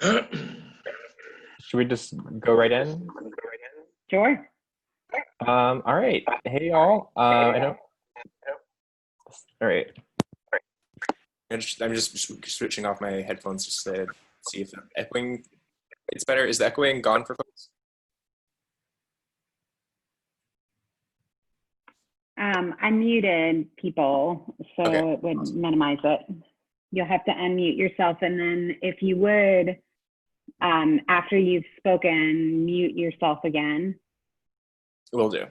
Should we just go right in? Sure. All right. Hey, y'all. I don't. All right. I'm just switching off my headphones just to see if the echoing. It's better. Is the echoing gone for folks? I muted people, so Okay. it would Awesome. minimize it. You'll have to unmute yourself, and then if you would, after you've spoken, mute yourself again. Will do.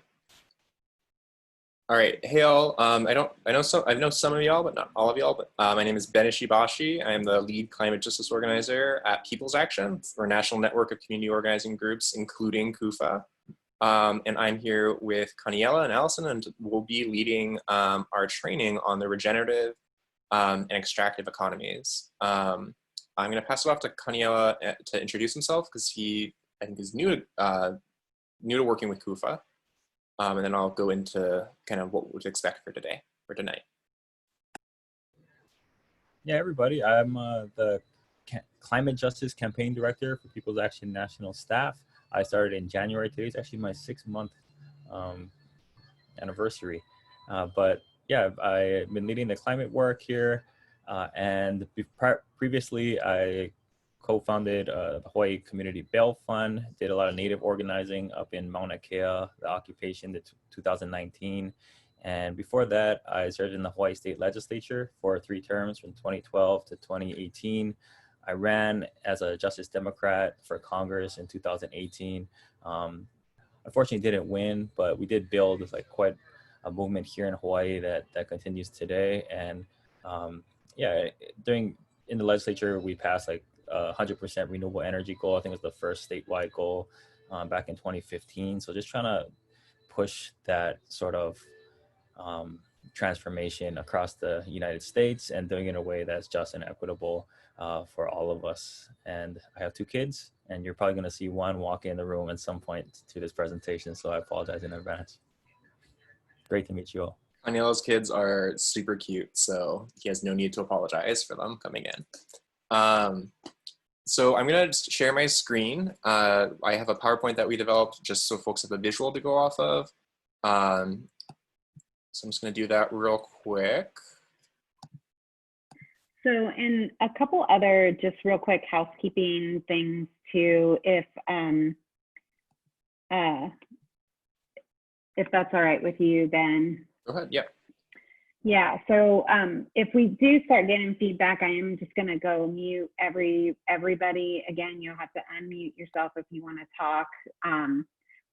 All right. Hey, y'all. I know some of y'all, but not all of y'all. But my name is Ben ISHIBASHI. I am the lead climate justice organizer at People's Action, or National Network of Community Organizing Groups, including CUFA. And I'm here with KANIELA and Allison, and we'll be leading our training on the regenerative and extractive economies. I'm going to pass it off to KANIELA to introduce himself, because I think is new to working with CUFA. And then I'll go into kind of what to expect for tonight. Yeah, everybody. I'm the Climate Justice Campaign Director for People's Action National Staff. I started in January. Today's actually my 6-month anniversary. But yeah, I've been leading the climate work here. And previously, I co-founded the Hawaii Community Bail Fund, did a lot of Native organizing up in Mauna Kea, the occupation, 2019. And before that, I served in the Hawaii State Legislature for 3 terms from 2012 to 2018. I ran as a Justice Democrat for Congress in 2018. Unfortunately didn't win, but we did build like quite a movement here in Hawaii that continues today. And yeah, in the legislature, we passed like 100% renewable energy goal. I think it was the first statewide goal back in 2015. So just trying to push that sort of transformation across the United States and doing it in a way that's just and equitable for all of us. And I have 2 kids, and you're probably going to see one walk in the room at some point to this presentation. So I apologize in advance. Great to meet you all. KANIELA's kids are super cute, so he has no need to apologize for them coming in. So I'm going to share my screen. I have a PowerPoint that we developed just so folks have a visual to go off of. So I'm just going to do that real quick. So, and a couple other just real quick housekeeping things too, if that's all right with you, Ben. Go ahead. Yeah. Yeah, so if we do start getting feedback, I am just going to go mute everybody. Again, you'll have to unmute yourself if you want to talk.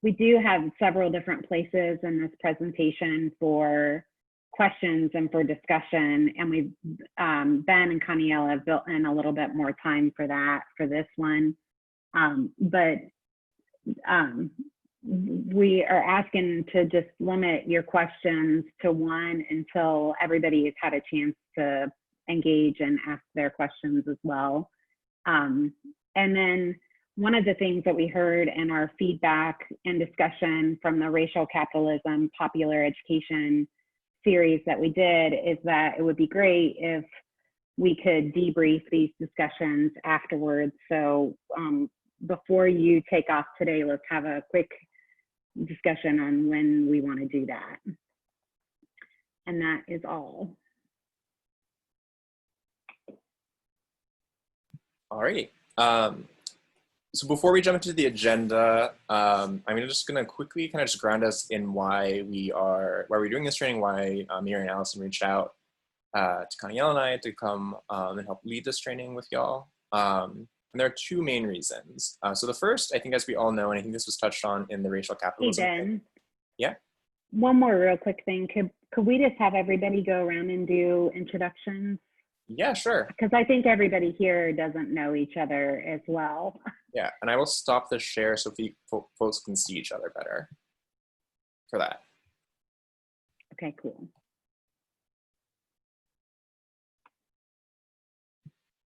We do have several different places in this presentation for questions and for discussion, and we've Ben and KANIELA have built in a little bit more time for that for this one. We are asking to just limit your questions to 1 until everybody has had a chance to engage and ask their questions as well. And then one of the things that we heard in our feedback and discussion from the Racial Capitalism Popular Education series that we did is that it would be great if we could debrief these discussions afterwards. So before you take off today, let's have a quick discussion on when we want to do that. And that is all. All righty. So before we jump into the agenda, I'm just going to quickly kind of just ground us in why we're doing this training, why Mary and Allison reached out to KANIELA and I to come and help lead this training with y'all. And there are 2 main reasons. So the first, I think as we all know, and I think this was touched on in the racial capitalism. Hey, Ben. Yeah? One more real quick thing. Could we just have everybody go around and do introductions? Yeah, sure. Because I think everybody here doesn't know each other as well. Yeah, and I will stop the share so folks can see each other better for that. Okay, cool.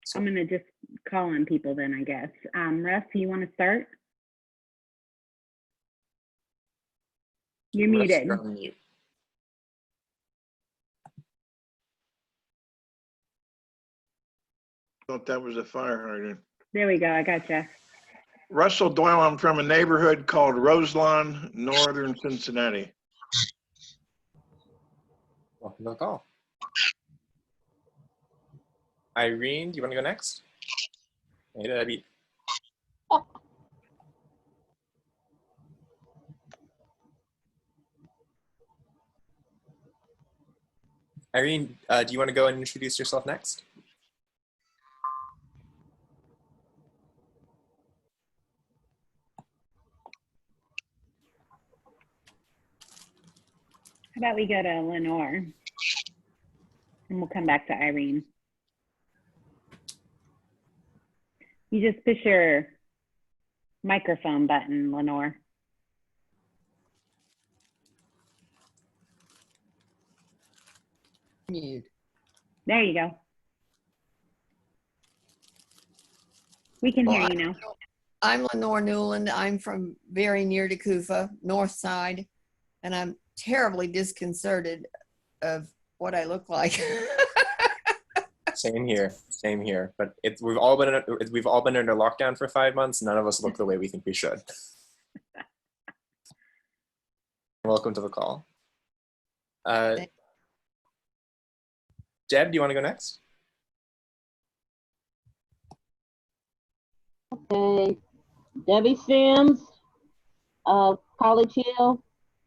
So I'm going to just call on people then, I guess. Russ, you want to start? You're muted. You're on mute. Thought that was a fire hydrant. There we go. I gotcha. Russell Doyle. I'm from a neighborhood called Roselawn, northern Cincinnati. Welcome to the call. Irene, do you want to go next? Hey, Debbie. Irene, do you want to go and introduce yourself next? How about we go to Lenore? And we'll come back to Irene. You just push your microphone button, Lenore. Mute. There you go. We can hear you now. I'm Lenore Newland. I'm from very near to CUFA, north side, and I'm terribly disconcerted of what I look like. Same here, same here. But we've all been under lockdown for 5 months. None of us look the way we think we should. Welcome to the call. Deb, do you want to go next? Okay, Debbie Sims, College Hill,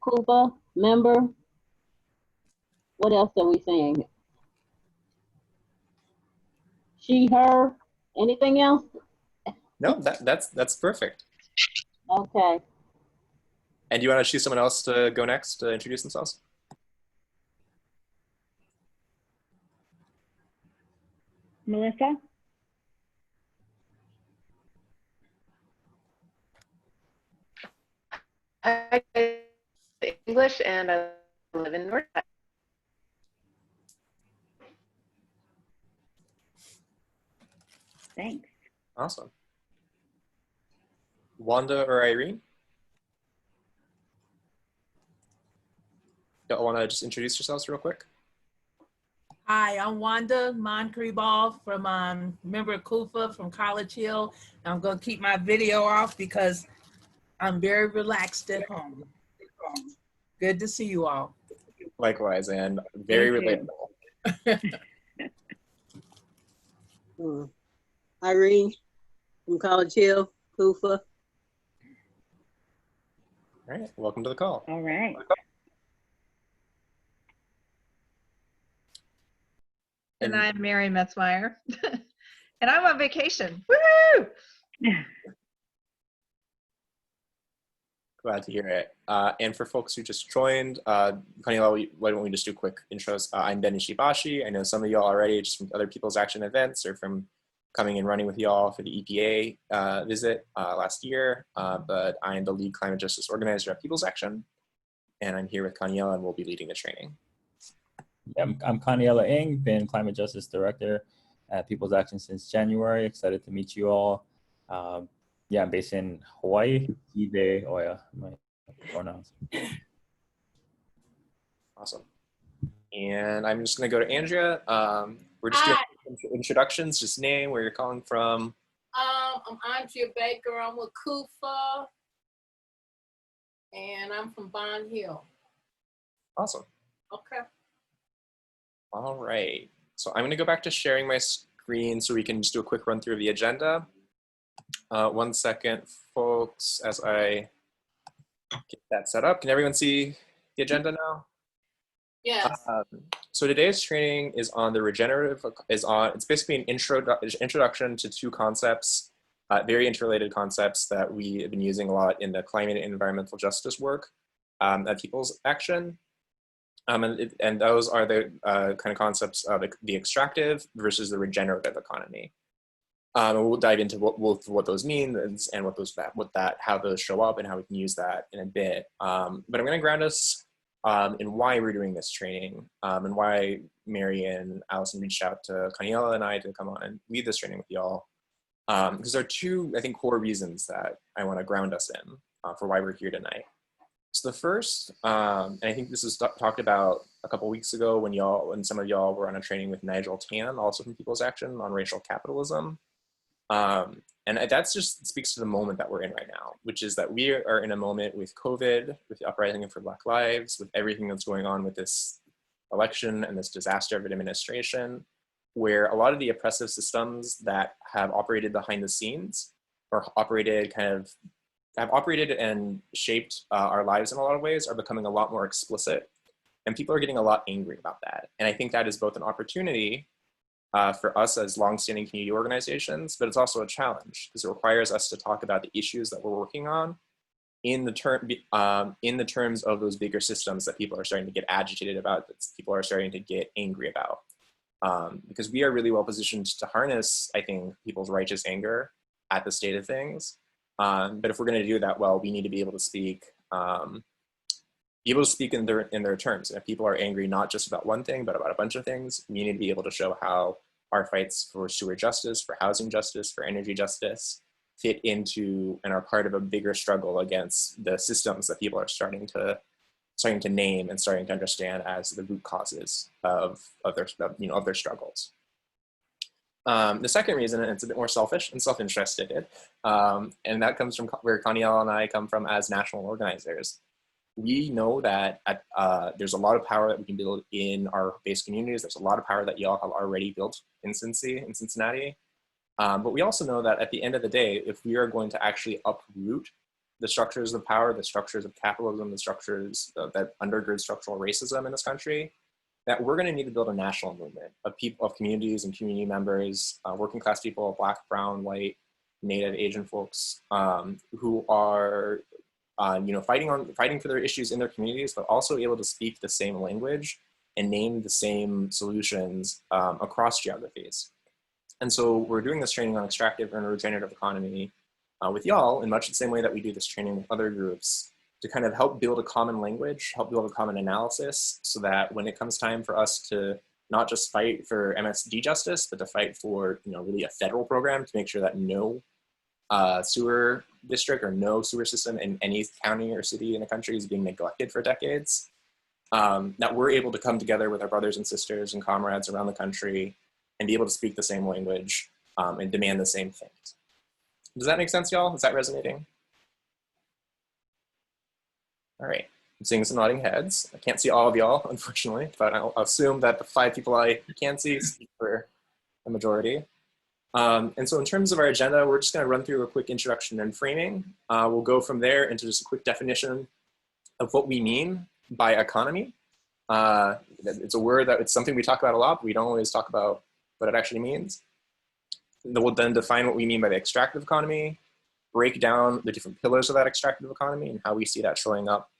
CUFA member. What else are we saying? She, her, anything else? No, that's perfect. Okay. And do you want to choose someone else to go next to introduce themselves? Melissa? I speak English and I live in North. Thanks. Awesome. Wanda or Irene? Y'all want to just introduce yourselves real quick? Hi, I'm Wanda Moncribal from member of CUFA from College Hill. I'm going to keep my video off because I'm very relaxed at home. Good to see you all. Likewise, and very relatable. Irene from College Hill, CUFA. All right, welcome to the call. All right. And I'm Mary Metzmeyer. And I'm on vacation. Woo! Glad to hear it. And for folks who just joined, Kaniela, why don't we just do quick intros? I'm Ben ISHIBASHI. I know some of y'all already just from other People's Action events or from coming and running with y'all for the EPA visit last year. But I am the lead climate justice organizer at People's Action. And I'm here with Kaniela and we'll be leading the training. Yeah, I'm KANIELA Ng, been Climate Justice Director at People's Action since January. Excited to meet you all. Yeah, I'm based in Hawaii. Ibe Oya, my pronouns. Awesome. And I'm just going to go to Andrea. We're just doing introductions, just name, where you're calling from. I'm Andrea Baker. I'm with CUFA. And I'm from Bond Hill. Awesome. Okay. All right. So I'm going to go back to sharing my screen so we can just do a quick run through of the agenda. 1 second, folks, as I get that set up. Can everyone see the agenda now? Yes. So today's training is on the regenerative, it's basically an introduction to two concepts, very interrelated concepts that we have been using a lot in the climate and environmental justice work at People's Action. And those are the kind of concepts of the extractive versus the regenerative economy. And we'll dive into what those mean and how those show up and how we can use that in a bit. But I'm going to ground us in why we're doing this training and why Mary and Allison reached out to Kaniela and I to come on and lead this training with y'all. Because there are two, I think, core reasons that I want to ground us in for why we're here tonight. So the first, and I think this was talked about a couple weeks ago when some of y'all were on a training with Nigel Tan, also from People's Action, on racial capitalism. And that's just speaks to the moment that we're in right now, which is that we are in a moment with COVID, with the uprising for Black lives, with everything that's going on with this election and this disaster of an administration, where a lot of the oppressive systems that have operated behind the scenes or have operated and shaped our lives in a lot of ways are becoming a lot more explicit. And people are getting a lot angry about that. And I think that is both an opportunity for us as longstanding community organizations, but it's also a challenge because it requires us to talk about the issues that we're working on in the terms of those bigger systems that people are starting to get agitated about, that people are starting to get angry about. Because we are really well positioned to harness, I think, people's righteous anger at the state of things. But if we're going to do that well, we need to be able to speak in their terms. And if people are angry not just about one thing, but about a bunch of things, we need to be able to show how our fights for sewer justice, for housing justice, for energy justice fit into and are part of a bigger struggle against the systems that people are starting to name and starting to understand as the root causes of their struggles. The second reason, and it's a bit more selfish and self-interested, and that comes from where KANIELA and I come from as national organizers. We know that there's a lot of power that we can build in our base communities. There's a lot of power that y'all have already built in Cincinnati. But we also know that at the end of the day, if we are going to actually uproot the structures of power, the structures of capitalism, the structures that undergird structural racism in this country, that we're going to need to build a national movement of people, of communities and community members, working class people, Black, brown, white, Native, Asian folks, who are fighting for their issues in their communities, but also able to speak the same language and name the same solutions across geographies. And so we're doing this training on extractive and regenerative economy with y'all in much the same way that we do this training with other groups, to kind of help build a common language, help build a common analysis, so that when it comes time for us to not just fight for MSD justice, but to fight for really a federal program to make sure that no sewer district or no sewer system in any county or city in the country is being neglected for decades, that we're able to come together with our brothers and sisters and comrades around the country and be able to speak the same language and demand the same things. Does that make sense, y'all? Is that resonating? All right, I'm seeing some nodding heads. I can't see all of y'all, unfortunately, but I'll assume that the 5 people I can see speak for the majority. And so in terms of our agenda, we're just gonna run through a quick introduction and framing. We'll go from there into just a quick definition of what we mean by economy. It's a word that it's something we talk about a lot, but we don't always talk about what it actually means. We'll then define what we mean by the extractive economy, break down the different pillars of that extractive economy and how we see that showing up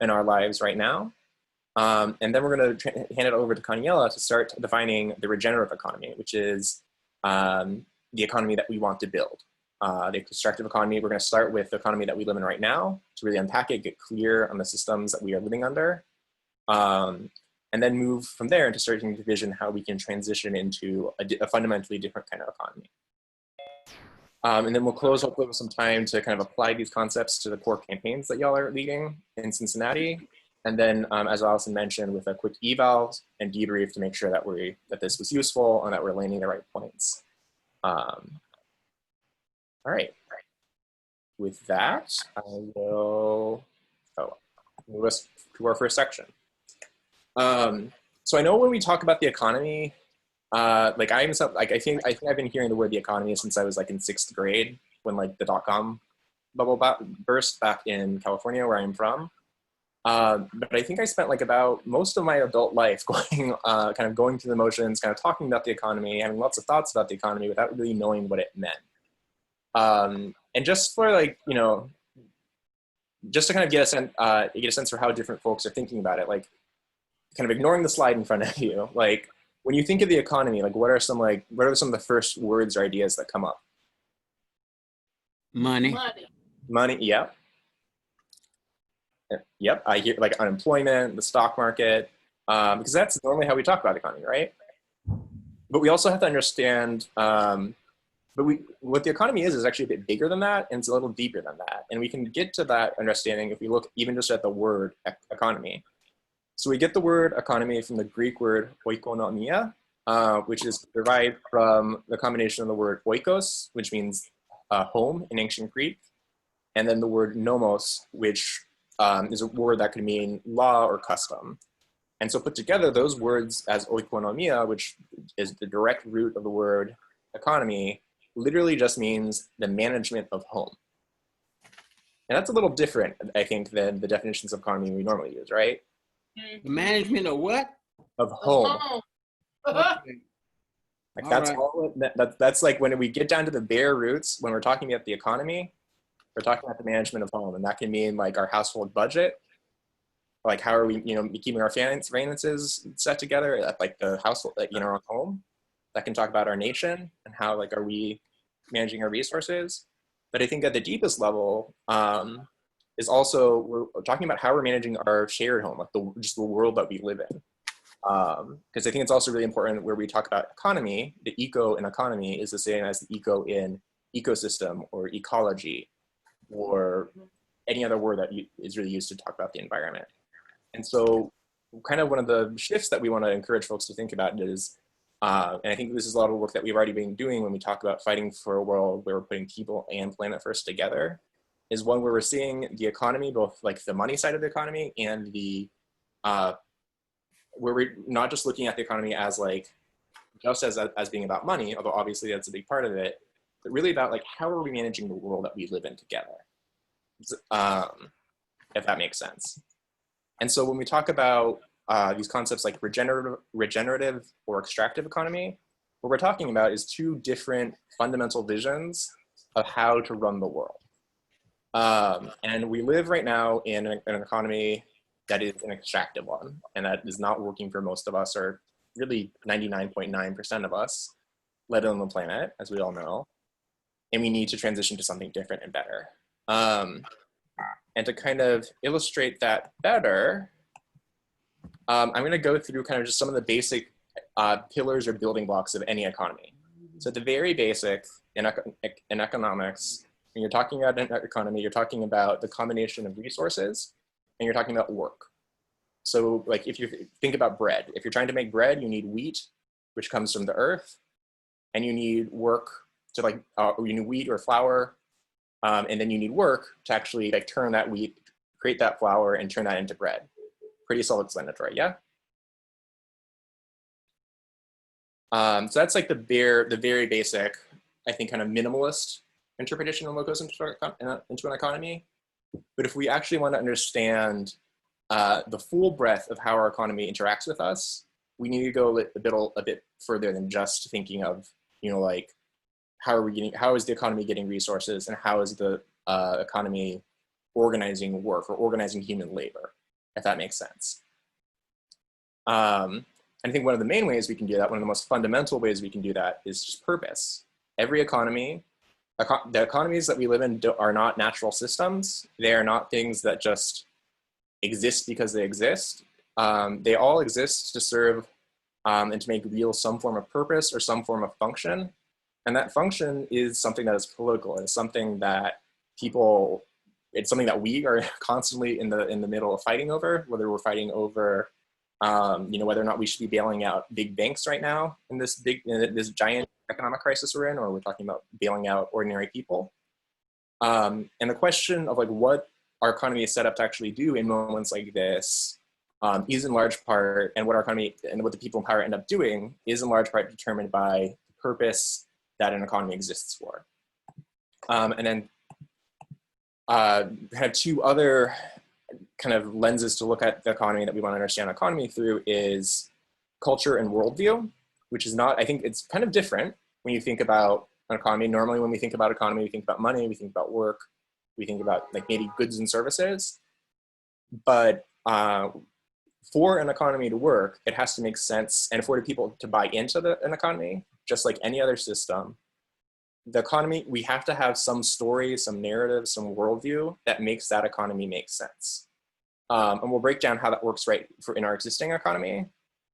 in our lives right now. And then we're gonna hand it over to KANIELA to start defining the regenerative economy, which is the economy that we want to build. The extractive economy, we're gonna start with the economy that we live in right now to really unpack it, get clear on the systems that we are living under, and then move from there into starting to envision how we can transition into a fundamentally different kind of economy. And then we'll close hopefully with some time to kind of apply these concepts to the core campaigns that y'all are leading in Cincinnati. And then, as Allison mentioned, with a quick eval and debrief to make sure that that this was useful and that we're landing the right points. All right. With that, I will move us to our first section. So I know when we talk about the economy, I think I've been hearing the word the economy since I was in 6th grade when the .com bubble burst back in California, where I'm from. But I think I spent about most of my adult life going through the motions, kind of talking about the economy, having lots of thoughts about the economy without really knowing what it meant. And just for just to kind of get a sense for how different folks are thinking about it, kind of ignoring the slide in front of you, when you think of the economy, what are some of the first words or ideas that come up? Money. Money, yep. Yep, I hear unemployment, the stock market, because that's normally how we talk about the economy, right? But we also have to understand, what the economy is actually a bit bigger than that, and it's a little deeper than that. And we can get to that understanding if we look even just at the word economy. So we get the word economy from the Greek word oikonomia, which is derived from the combination of the word oikos, which means home in ancient Greek, and then the word nomos, which is a word that could mean law or custom. And so put together, those words as oikonomia, which is the direct root of the word economy, literally just means the management of home. And that's a little different, I think, than the definitions of economy we normally use, right? The management of what? Of home. Okay. Like All that's right. all. That's like when we get down to the bare roots, when we're talking about the economy, we're talking about the management of home, and that can mean like our household budget, like how are we, keeping our finances set together at like the household, like our home. That can talk about our nation and how like are we managing our resources. But I think at the deepest level is also we're talking about how we're managing our shared home, like just the world that we live in. Because I think it's also really important where we talk about economy, the eco in economy is the same as the eco in ecosystem or ecology or any other word that is really used to talk about the environment. And so kind of one of the shifts that we want to encourage folks to think about is, and I think this is a lot of work that we've already been doing when we talk about fighting for a world where we're putting people and planet first together, is one where we're seeing the economy, both like the money side of the economy and the where we're not just looking at the economy as like just as being about money, although obviously that's a big part of it, but really about like how are we managing the world that we live in together, if that makes sense. And so when we talk about these concepts like regenerative or extractive economy, what we're talking about is two different fundamental visions of how to run the world. And we live right now in an economy that is an extractive one, and that is not working for most of us, or really 99.9% of us, let alone the planet, as we all know. And we need to transition to something different and better. And to kind of illustrate that better, I'm going to go through kind of just some of the basic pillars or building blocks of any economy. So at the very basic in economics, when you're talking about an economy, you're talking about the combination of resources, and you're talking about work. So like if you think about bread, if you're trying to make bread, you need wheat, which comes from the earth, and you need work to like, you need wheat or flour, and then you need work to actually like turn that wheat, create that flour, and turn that into bread. Pretty self-explanatory, yeah? So that's like the very basic, I think, kind of minimalist interpretation of what goes into an economy. But if we actually want to understand the full breadth of how our economy interacts with us, we need to go a bit further than just thinking of, like how is the economy getting resources, and how is the economy organizing work or organizing human labor, if that makes sense. I think one of the main ways we can do that, one of the most fundamental ways we can do that, is just purpose. Every economy, the economies that we live in are not natural systems. They are not things that just exist because they exist. They all exist to serve and to make real some form of purpose or some form of function. And that function is something that is political. It's something that it's something that we are constantly in the middle of fighting over, whether we're fighting over whether or not we should be bailing out big banks right now in this giant economic crisis we're in, or we're talking about bailing out ordinary people. And the question of like what our economy is set up to actually do in moments like this is in large part, and what our economy and what the people in power end up doing is in large part determined by the purpose that an economy exists for. And then have two other kind of lenses to look at the economy that we want to understand economy through is culture and worldview, which is not, I think it's kind of different when you think about an economy. Normally when we think about economy, we think about money, we think about work, we think about like maybe goods and services. But for an economy to work, it has to make sense, and for the people to buy into an economy, just like any other system, the economy, we have to have some story, some narrative, some worldview that makes that economy make sense. And we'll break down how that works in our existing economy,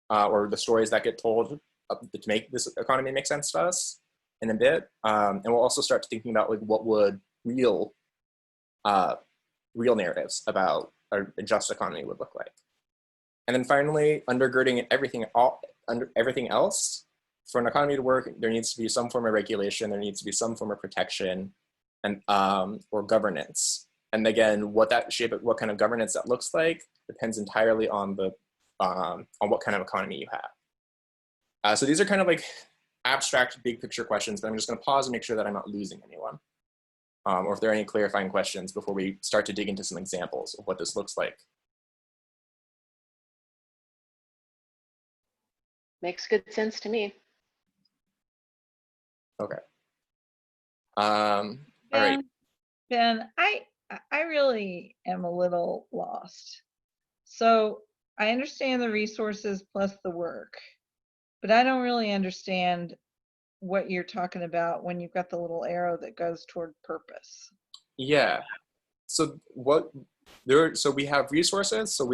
or the stories that get told to make this economy make sense to us in a bit. And we'll also start thinking about like what would real narratives about a just economy would look like. And then finally, undergirding everything else, for an economy to work, there needs to be some form of regulation, there needs to be some form of protection, and or governance. And again, what kind of governance that looks like depends entirely on what kind of economy you have. So these are kind of like abstract, big picture questions, but I'm just going to pause and make sure that I'm not losing anyone, or if there are any clarifying questions before we start to dig into some examples of what this looks like. Makes good sense to me. Okay. All right. Ben, I really am a little lost. So I understand the resources plus the work, but I don't really understand what you're talking about when you've got the little arrow that goes toward purpose. Yeah. So so we have resources. So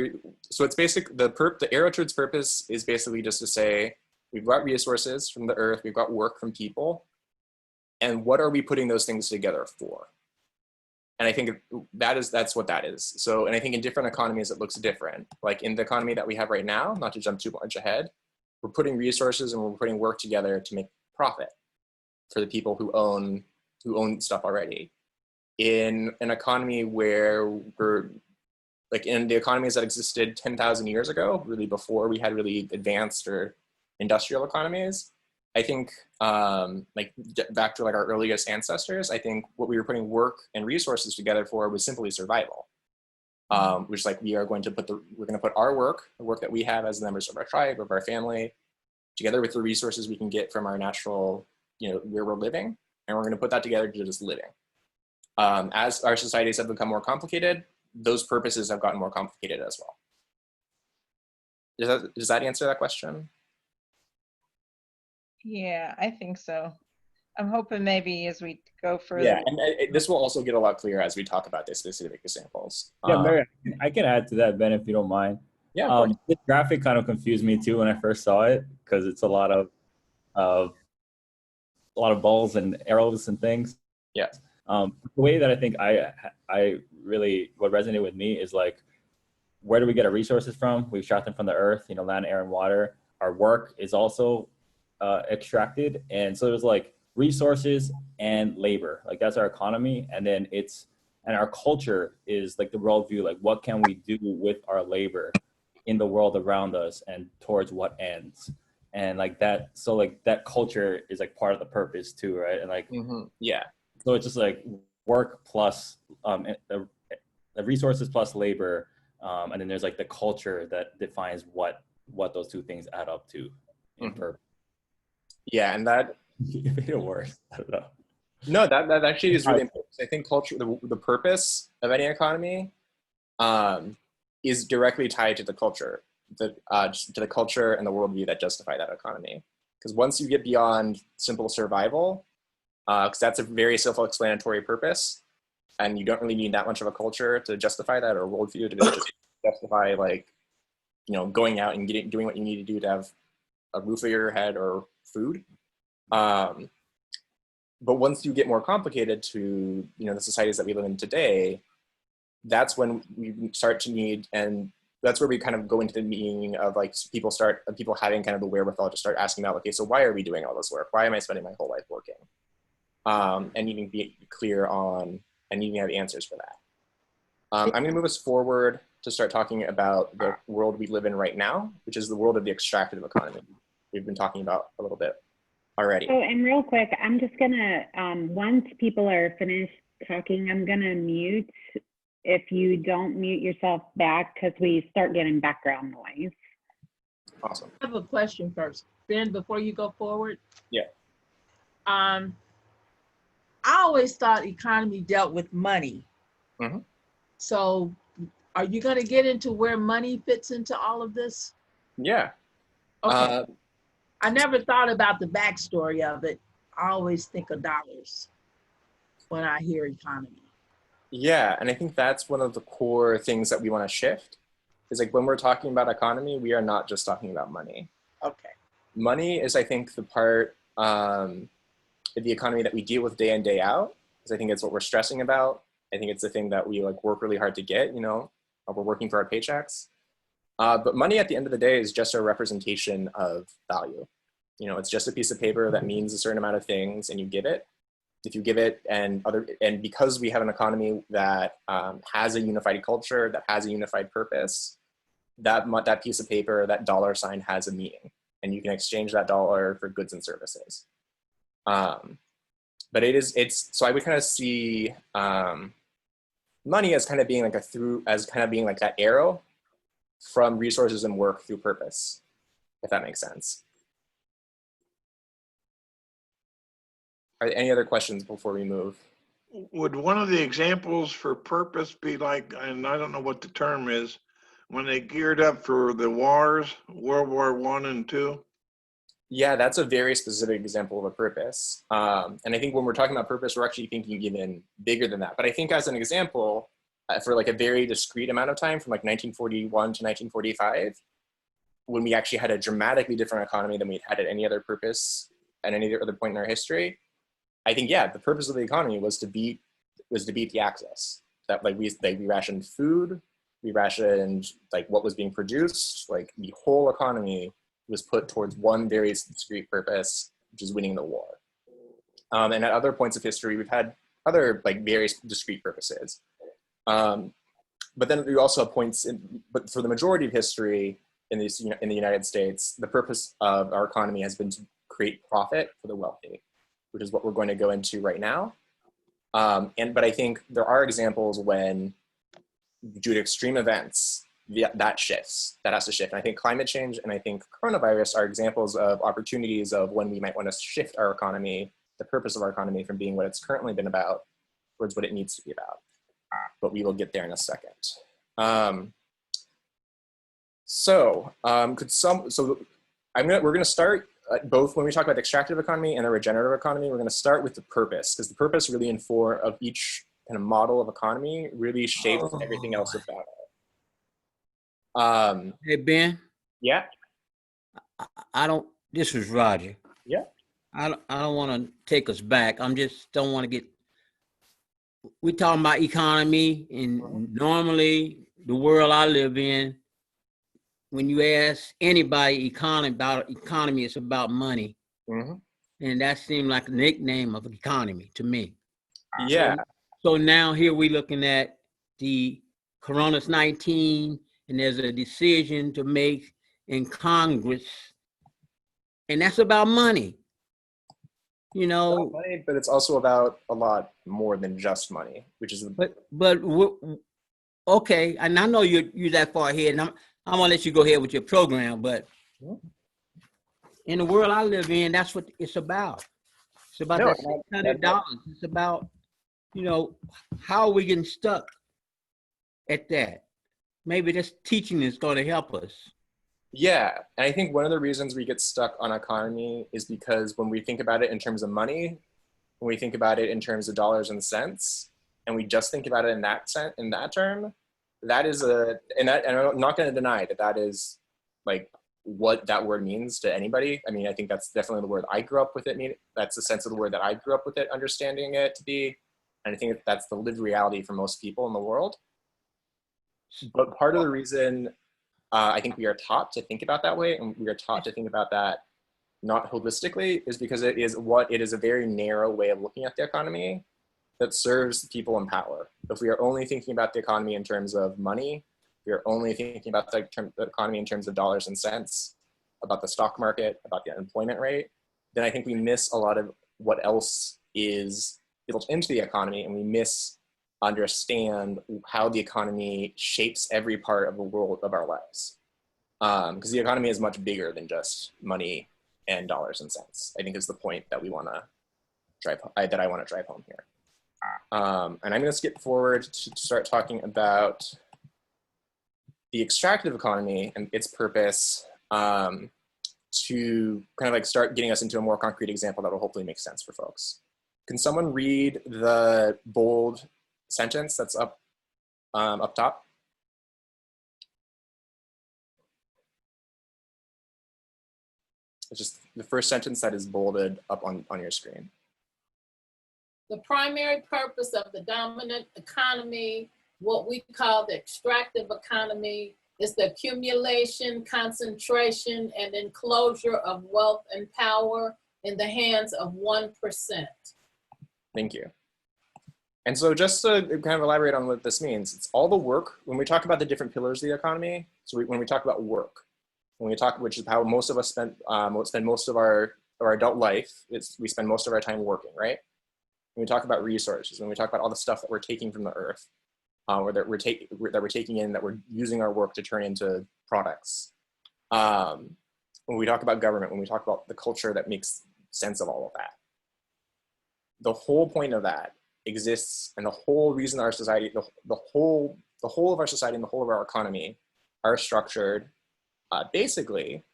it's basic. The arrow towards purpose is basically just to say we've got resources from the earth, we've got work from people, and what are we putting those things together for? And I think that's what that is. So, and I think in different economies it looks different. Like in the economy that we have right now, not to jump too much ahead, we're putting resources and we're putting work together to make profit for the people who own stuff already. In an economy where we're like in the economies that existed 10,000 years ago, really before we had really advanced or industrial economies, I think like back to like our earliest ancestors, I think what we were putting work and resources together for was simply survival. Which like we're going to put our work, the work that we have as members of our tribe, of our family, together with the resources we can get from our natural, where we're living, and we're going to put that together to just living. As our societies have become more complicated, those purposes have gotten more complicated as well. Does that answer that question? Yeah, I think so. I'm hoping maybe as we go further. Yeah, and this will also get a lot clearer as we talk about the specific examples. Yeah, Mary, I can add to that, Ben, if you don't mind. Yeah, this graphic kind of confused me too when I first saw it, because it's a lot of balls and arrows and things. Yeah. The way that I think I really, what resonated with me is like, where do we get our resources from? We extract them from the earth, land, air, and water. Our work is also extracted. And so there's like resources and labor, like that's our economy. And then and our culture is like the worldview, like what can we do with our labor in the world around us and towards what ends? And like that, so like that culture is like part of the purpose too, right? And like, yeah. So it's just like work plus the resources plus labor. And then there's like the culture that defines what those two things add up to in purpose. Yeah, and that it made it worse. I don't know. No, that actually is really important. I think culture, the purpose of any economy, is directly tied to the culture, to the culture and the worldview that justify that economy. Because once you get beyond simple survival, because that's a very self-explanatory purpose, and you don't really need that much of a culture to justify that, or a worldview to just justify like, going out and doing what you need to do to have a roof over your head or food. But once you get more complicated to, the societies that we live in today, that's when we start to need, and that's where we kind of go into the meaning of like people having kind of the wherewithal to start asking about, okay, so why are we doing all this work? Why am I spending my whole life working? And needing to be clear on, and needing to have answers for that. I'm going to move us forward to start talking about the world we live in right now, which is the world of the extractive economy. We've been talking about a little bit already. Oh, and real quick, I'm just gonna, once people are finished talking, I'm gonna mute if you don't mute yourself back, because we start getting background noise. Awesome. I have a question first. Ben, before you go forward. Yeah. I always thought economy dealt with money. Mm-hmm. So are you going to get into where money fits into all of this? Yeah. Okay. I never thought about the backstory of it. I always think of dollars when I hear economy. Yeah, and I think that's one of the core things that we want to shift. Is like when we're talking about economy, we are not just talking about money. Okay. Money is, I think, the part of the economy that we deal with day in, day out. Because I think it's what we're stressing about. I think it's the thing that we like work really hard to get, we're working for our paychecks. But money at the end of the day is just a representation of value. It's just a piece of paper that means a certain amount of things and you give it. if you give it, and because we have an economy that has a unified culture, that has a unified purpose, that piece of paper, that dollar sign has a meaning, and you can exchange that dollar for goods and services. But so I would kind of see money as kind of being like that arrow from resources and work through purpose, if that makes sense. Are there any other questions before we move? Would one of the examples for purpose be like, and I don't know what the term is, when they geared up for the wars, World War I and II? Yeah, that's a very specific example of a purpose. And I think when we're talking about purpose, we're actually thinking even bigger than that. But I think as an example, for like a very discrete amount of time, from like 1941 to 1945, when we actually had a dramatically different economy than we'd had at any other purpose at any other point in our history, I think, yeah, the purpose of the economy was to beat the Axis. That we rationed food, we rationed like what was being produced, like the whole economy was put towards one very discrete purpose, which is winning the war. And at other points of history, we've had other like various discrete purposes. But then we also have points, but for the majority of history in the United States, the purpose of our economy has been to create profit for the wealthy, which is what we're going to go into right now. But I think there are examples when, due to extreme events, that shifts, that has to shift. And I think climate change and I think coronavirus are examples of opportunities of when we might want to shift our economy, the purpose of our economy, from being what it's currently been about towards what it needs to be about. But we will get there in a second. We're gonna start both when we talk about the extractive economy and the regenerative economy. We're gonna start with the purpose, because the purpose really of each kind of model of economy really shapes everything else about it. Hey, Ben. Yeah. This is Roger. Yeah. I don't want to take us back. Don't want to get, we're talking about economy, and normally the world I live in, when you ask anybody about economy, it's about money. Mm-hmm. And that seemed like a nickname of economy to me. Yeah. So now here we're looking at the Corona's 19, and there's a decision to make in Congress, and that's about money. You know, it's about money, but it's also about a lot more than just money, which is. Okay, and I know you're that far ahead, and I'm gonna let you go ahead with your program, but in the world I live in, that's what it's about. It's about that $600. It's about, how are we getting stuck at that? Maybe this teaching is going to help us. Yeah, and I think one of the reasons we get stuck on economy is because when we think about it in terms of money, when we think about it in terms of dollars and cents, and we just think about it in that term, that is and I'm not going to deny that is like what that word means to anybody. I mean, I think that's definitely the word I grew up with it. That's the sense of the word that I grew up with it, understanding it to be, and I think that's the lived reality for most people in the world. But part of the reason I think we are taught to think about that way, and we are taught to think about that not holistically, is because it is a very narrow way of looking at the economy that serves people in power. If we are only thinking about the economy in terms of money, we are only thinking about the economy in terms of dollars and cents, about the stock market, about the unemployment rate, then I think we miss a lot of what else is built into the economy, and we understand how the economy shapes every part of the world of our lives. Because the economy is much bigger than just money and dollars and cents, I think is the point that I want to drive home here. And I'm going to skip forward to start talking about the extractive economy and its purpose, to kind of like start getting us into a more concrete example that will hopefully make sense for folks. Can someone read the bold sentence that's up top? It's just the first sentence that is bolded up on your screen. The primary purpose of the dominant economy, what we call the extractive economy, is the accumulation, concentration, and enclosure of wealth and power in the hands of 1%. Thank you. And so just to kind of elaborate on what this means, it's all the work, when we talk about the different pillars of the economy, so when we talk about work, when we talk, which is how most of us spend most of our adult life, we spend most of our time working, right? When we talk about resources, when we talk about all the stuff that we're taking from the earth, or that we're taking in, that we're using our work to turn into products. When we talk about government, when we talk about the culture that makes sense of all of that, the whole point of that exists, and the whole reason our society, the whole of our society and the whole of our economy are structured basically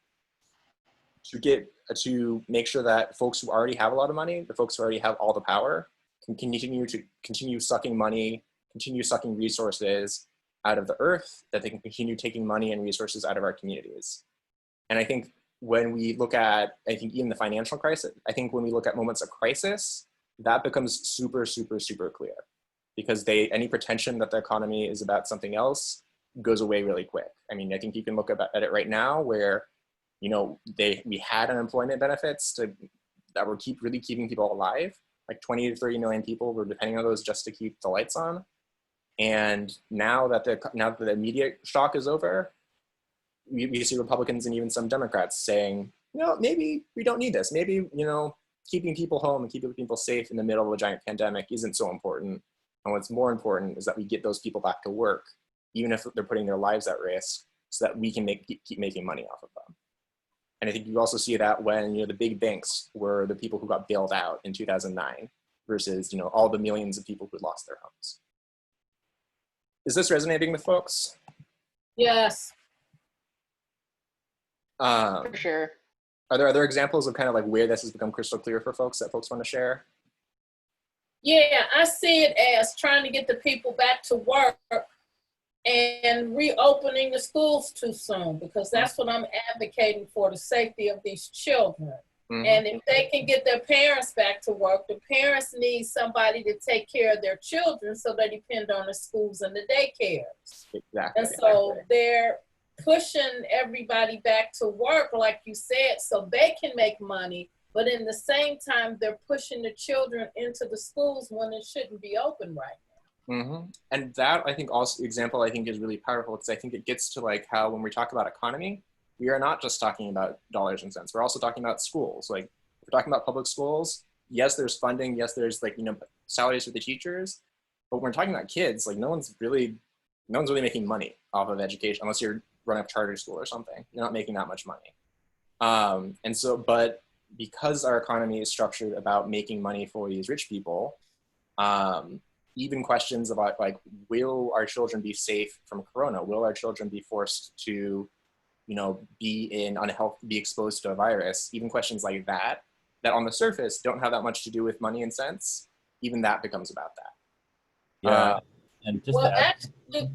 to make sure that folks who already have a lot of money, the folks who already have all the power, can continue sucking money, continue sucking resources out of the earth, that they can continue taking money and resources out of our communities. And I think when we look at, I think even the financial crisis, I think when we look at moments of crisis, that becomes super, super, super clear, because any pretension that the economy is about something else goes away really quick. I mean, I think you can look at it right now where, you know, we had unemployment benefits that were really keeping people alive. Like 20 to 30 million people were depending on those just to keep the lights on. And now that the immediate shock is over, we see Republicans and even some Democrats saying, you know, maybe we don't need this. Maybe, you know, keeping people home and keeping people safe in the middle of a giant pandemic isn't so important. And what's more important is that we get those people back to work, even if they're putting their lives at risk, so that we can keep making money off of them. And I think you also see that when, you know, the big banks were the people who got bailed out in 2009 versus, you know, all the millions of people who lost their homes. Is this resonating with folks? Yes. For sure. Are there other examples of kind of like where this has become crystal clear for folks that folks want to share? Yeah, I see it as trying to get the people back to work and reopening the schools too soon, because that's what I'm advocating for, the safety of these children. Mm-hmm. And if they can get their parents back to work, the parents need somebody to take care of their children, so they depend on the schools and the daycares. Exactly. And so they're pushing everybody back to work, like you said, so they can make money, but in the same time, they're pushing the children into the schools when it shouldn't be open right now. Mm-hmm. And that, I think, also example, I think is really powerful, because I think it gets to like how when we talk about economy, we are not just talking about dollars and cents. We're also talking about schools. Like, we're talking about public schools. Yes, there's funding. Yes, there's like, you know, salaries for the teachers. But when we're talking about kids, like no one's really making money off of education, unless you're running a charter school or something. You're not making that much money. And so, but because our economy is structured about making money for these rich people, even questions about like, will our children be safe from corona? Will our children be forced to, you know, be exposed to a virus? Even questions like that on the surface don't have that much to do with money and cents. Even that becomes about that. Yeah, and just well, to add, actually,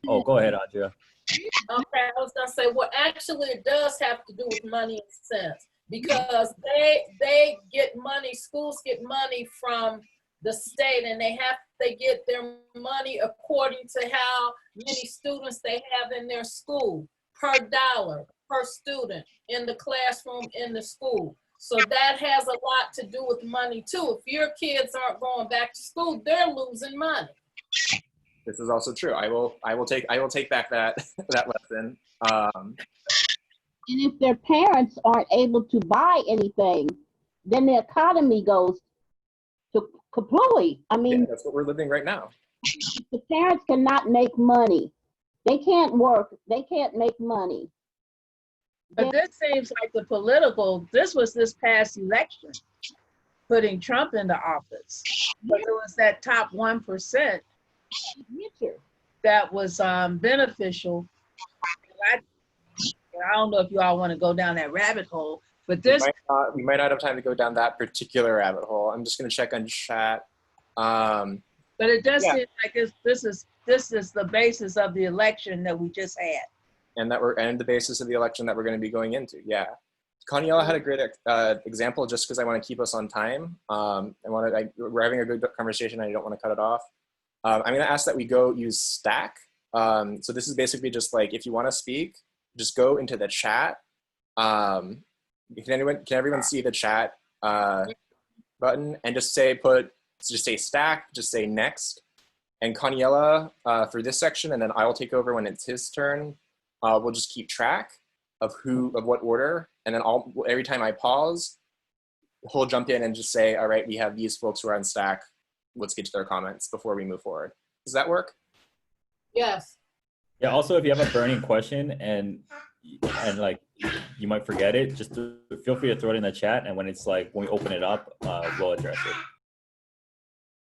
oh, go ahead, Andrea. Okay, I was gonna say, well, actually, it does have to do with money and cents, because they get money. Schools get money from the state, and they get their money according to how many students they have in their school, per dollar per student in the classroom in the school. So that has a lot to do with money too. If your kids aren't going back to school, they're losing money. This is also true. I will take back that lesson. And if their parents aren't able to buy anything, then the economy goes to kapooey. I mean, yeah, that's what we're living right now. The parents cannot make money. They can't work. They can't make money. But this seems like this was this past election, putting Trump into office. But it was that top 1% that was beneficial. I don't know if you all want to go down that rabbit hole, but this we might not have time to go down that particular rabbit hole. I'm just going to check on chat. But it does seem like this is the basis of the election that we just had, and the basis of the election that we're going to be going into. Yeah, Kaniela had a great example. Just because I want to keep us on time, we're having a good conversation. I don't want to cut it off. I'm going to ask that we go use Stack. So this is basically just like, if you want to speak, just go into the chat. Can everyone see the chat button, and just put So just say stack, just say next. And Kaniela, for this section, and then I'll take over when it's his turn. We'll just keep track of what order. And then every time I pause, he'll jump in and just say, all right, we have these folks who are on stack. Let's get to their comments before we move forward. Does that work? Yes. Yeah, also, if you have a burning question and like you might forget it, just feel free to throw it in the chat. And when we open it up, we'll address it.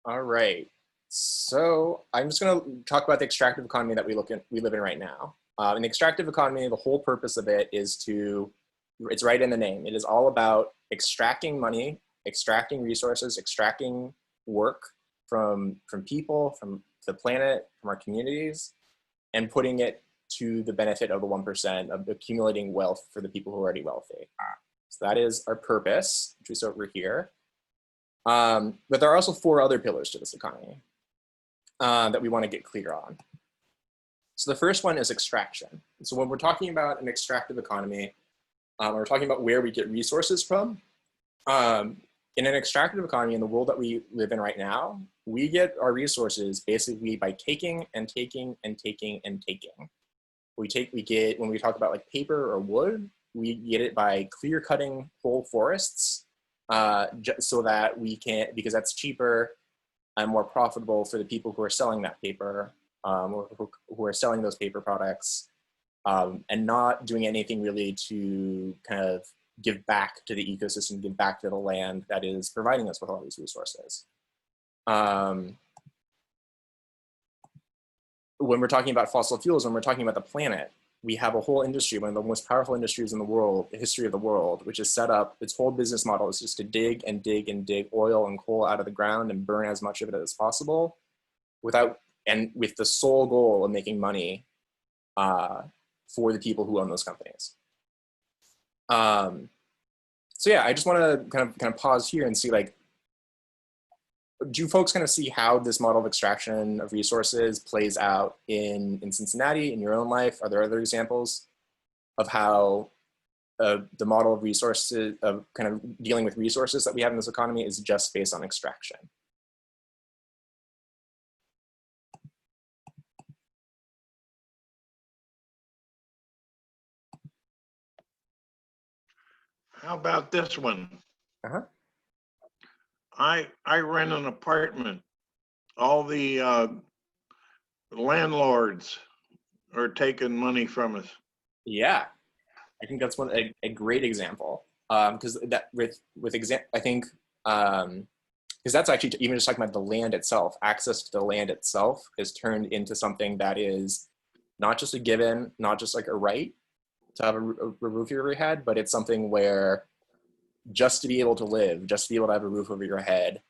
All right. So I'm just going to talk about the extractive economy that we live in right now. In the extractive economy, the whole purpose of it is it's right in the name. It is all about extracting money, extracting resources, extracting work from people, from the planet, from our communities, and putting it to the benefit of the 1% of accumulating wealth for the people who are already wealthy. So that is our purpose, which we see over here. But there are also 4 other pillars to this economy that we want to get clear on. So the first one is extraction. So when we're talking about an extractive economy, we're talking about where we get resources from. In an extractive economy, in the world that we live in right now, we get our resources basically by taking and taking and taking and taking. When we talk about like paper or wood, we get it by clear cutting whole forests so that we can, because that's cheaper and more profitable for the people who are selling that paper, or who are selling those paper products, and not doing anything really to kind of give back to the ecosystem, give back to the land that is providing us with all these resources. When we're talking about fossil fuels, when we're talking about the planet, we have a whole industry, one of the most powerful industries in the world, the history of the world, which is set up, its whole business model is just to dig and dig and dig oil and coal out of the ground and burn as much of it as possible with the sole goal of making money for the people who own those companies. So yeah, I just want to kind of pause here and see, like, do folks kind of see how this model of extraction of resources plays out in Cincinnati, in your own life? Are there other examples of how the model of resources, of kind of dealing with resources that we have in this economy is just based on extraction? How about this one? Uh-huh. I rent an apartment. All the landlords are taking money from us. Yeah, I think that's a great example, because that I think because that's actually even just talking about the land itself. Access to the land itself is turned into something that is not just a given, not just like a right to have a roof over your head, but it's something where just to be able to live, just to be able to have a roof over your head,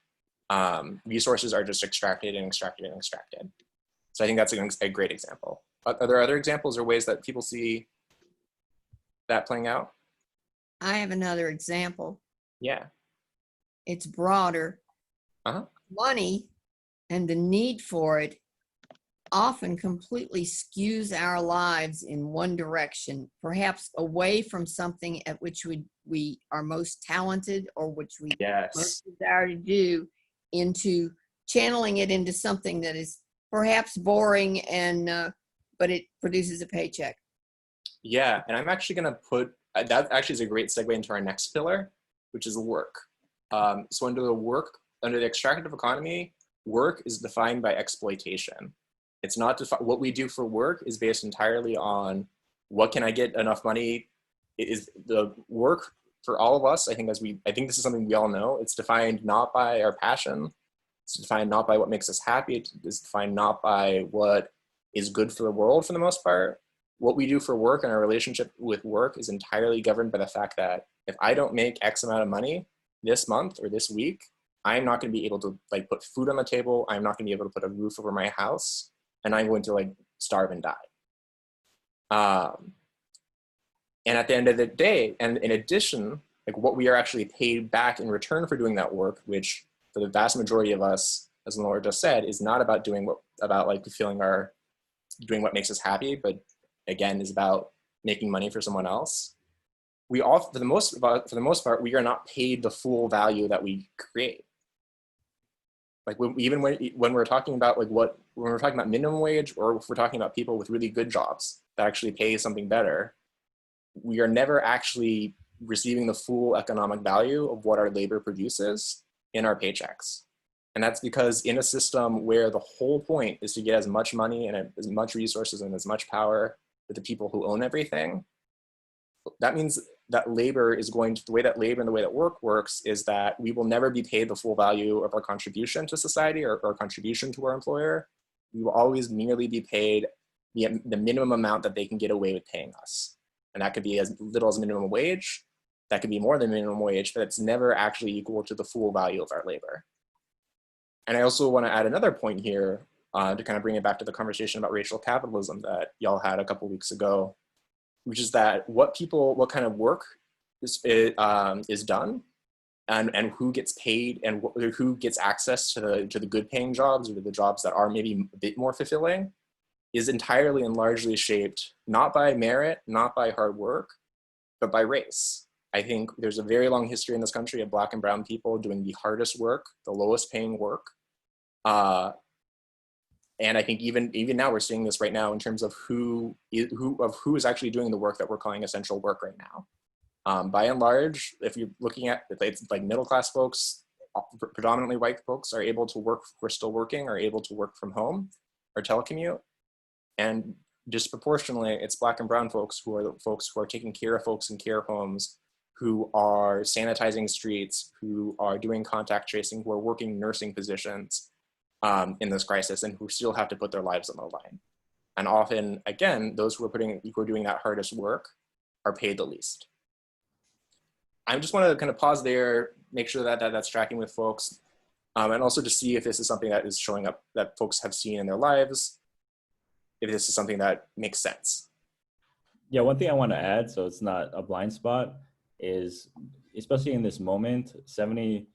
resources are just extracted and extracted and extracted. So I think that's a great example. Are there other examples or ways that people see that playing out? I have another example. Yeah. It's broader. Money and the need for it often completely skews our lives in one direction, perhaps away from something at which we are most talented or which we most desire to do, into channeling it into something that is perhaps boring and but it produces a paycheck. Yeah, and I'm actually going to put that actually is a great segue into our next pillar, which is work. So under the extractive economy, work is defined by exploitation. It's not what we do for work is based entirely on what can I get enough money. It is the work for all of us. I think this is something we all know. It's defined not by our passion. It's defined not by what makes us happy. It's defined not by what is good for the world for the most part. What we do for work and our relationship with work is entirely governed by the fact that if I don't make X amount of money this month or this week, I'm not going to be able to like put food on the table. I'm not going to be able to put a roof over my house, and I'm going to like starve and die. And at the end of the day, and in addition, like what we are actually paid back in return for doing that work, which for the vast majority of us, as Laura just said, is not about doing doing what makes us happy, but again, is about making money for someone else. We all, for the most part, we are not paid the full value that we create. Like even when we're talking about like when we're talking about minimum wage, or if we're talking about people with really good jobs that actually pay something better, we are never actually receiving the full economic value of what our labor produces in our paychecks. And that's because in a system where the whole point is to get as much money and as much resources and as much power to the people who own everything, that means that labor is going to, the way that labor and the way that work works is that we will never be paid the full value of our contribution to society or our contribution to our employer. We will always merely be paid the minimum amount that they can get away with paying us. And that could be as little as minimum wage. That could be more than minimum wage, but it's never actually equal to the full value of our labor. And I also want to add another point here to kind of bring it back to the conversation about racial capitalism that y'all had a couple weeks ago, which is that what kind of work is done and who gets paid and who gets access to the good paying jobs or to the jobs that are maybe a bit more fulfilling is entirely and largely shaped not by merit, not by hard work, but by race. I think there's a very long history in this country of Black and brown people doing the hardest work, the lowest paying work. And I think even now we're seeing this right now in terms of who is actually doing the work that we're calling essential work right now. By and large, if you're looking at it's like middle class folks, predominantly white folks are able to work, who are still working, are able to work from home or telecommute. And disproportionately, it's Black and brown folks who are the folks who are taking care of folks in care homes, who are sanitizing streets, who are doing contact tracing, who are working nursing positions in this crisis, and who still have to put their lives on the line. And often, again, those who are doing that hardest work are paid the least. I just want to kind of pause there, make sure that that's tracking with folks, and also to see if this is something that is showing up that folks have seen in their lives, if this is something that makes sense. Yeah, one thing I want to add, so it's not a blind spot, is especially in this moment, 70+%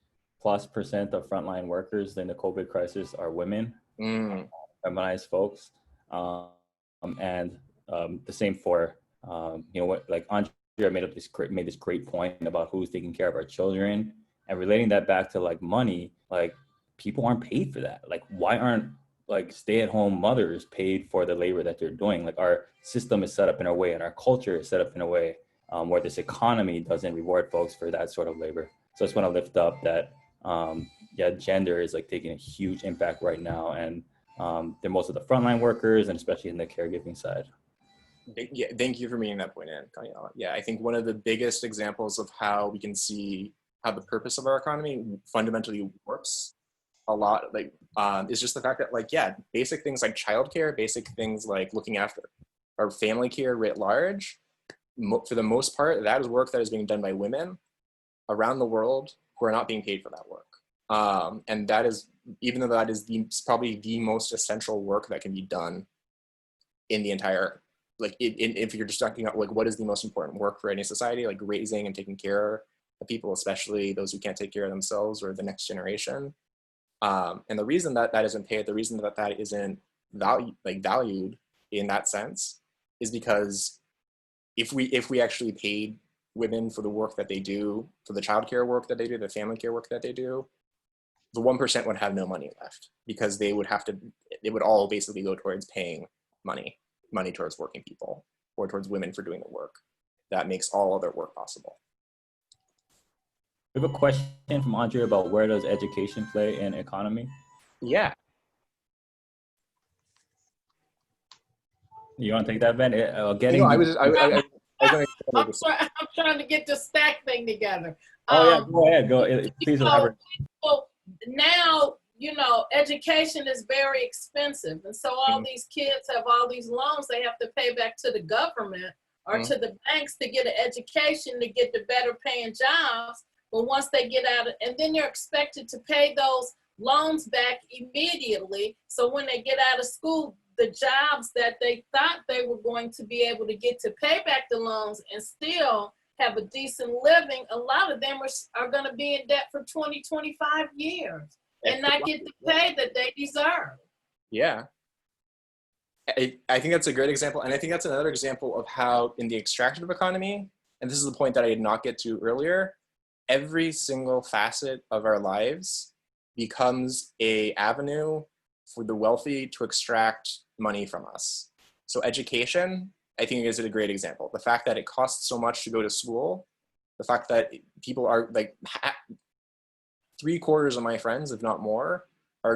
of frontline workers in the COVID crisis are women, feminized folks, and the same for like Andrea made this great point about who's taking care of our children, and relating that back to like money. Like people aren't paid for that. Like why aren't like stay-at-home mothers paid for the labor that they're doing? Like our system is set up in a way, and our culture is set up in a way where this economy doesn't reward folks for that sort of labor. So I just want to lift up that, gender is like taking a huge impact right now, and they're most of the frontline workers, and especially in the caregiving side. Yeah, thank you for bringing that point in, Kaniela. Yeah, I think one of the biggest examples of how we can see how the purpose of our economy fundamentally warps a lot, like, is just the fact that, like, yeah, basic things like childcare, basic things like looking after our family care writ large, for the most part, that is work that is being done by women around the world who are not being paid for that work. And that is, even though that is probably the most essential work that can be done in the entire, like, if you're just talking about like what is the most important work for any society, like raising and taking care of people, especially those who can't take care of themselves or the next generation. And the reason that that isn't paid, the reason that that isn't valued in that sense, is because if we actually paid women for the work that they do, for the childcare work that they do, the family care work that they do, the 1% would have no money left, because they would all basically go towards paying money towards working people or towards women for doing the work that makes all other work possible. We have a question from Andrea about where does education play in economy? Yeah. You want to take that, Ben? I'm trying to get the stack thing together. Oh yeah, go ahead. Go. Please elaborate. So now, education is very expensive. And so all these kids have all these loans they have to pay back to the government or to the banks to get an education, to get the better paying jobs. But once they get out, and then you're expected to pay those loans back immediately. So when they get out of school, the jobs that they thought they were going to be able to get to pay back the loans and still have a decent living, a lot of them are going to be in debt for 20, 25 years and not get the pay that they deserve. Yeah. I think that's a great example. And I think that's another example of how in the extractive economy, and this is the point that I did not get to earlier, every single facet of our lives becomes a avenue for the wealthy to extract money from us. So education, I think, is a great example. The fact that it costs so much to go to school, the fact that people are like, 3/4 of my friends, if not more,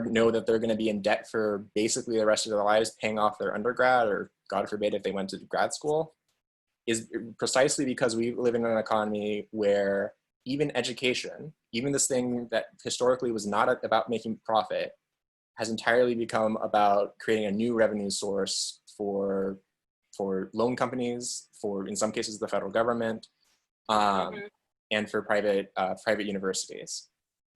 know that they're going to be in debt for basically the rest of their lives, paying off their undergrad, or God forbid if they went to grad school, is precisely because we live in an economy where even education, even this thing that historically was not about making profit, has entirely become about creating a new revenue source for loan companies, for, in some cases, the federal government, and for private universities.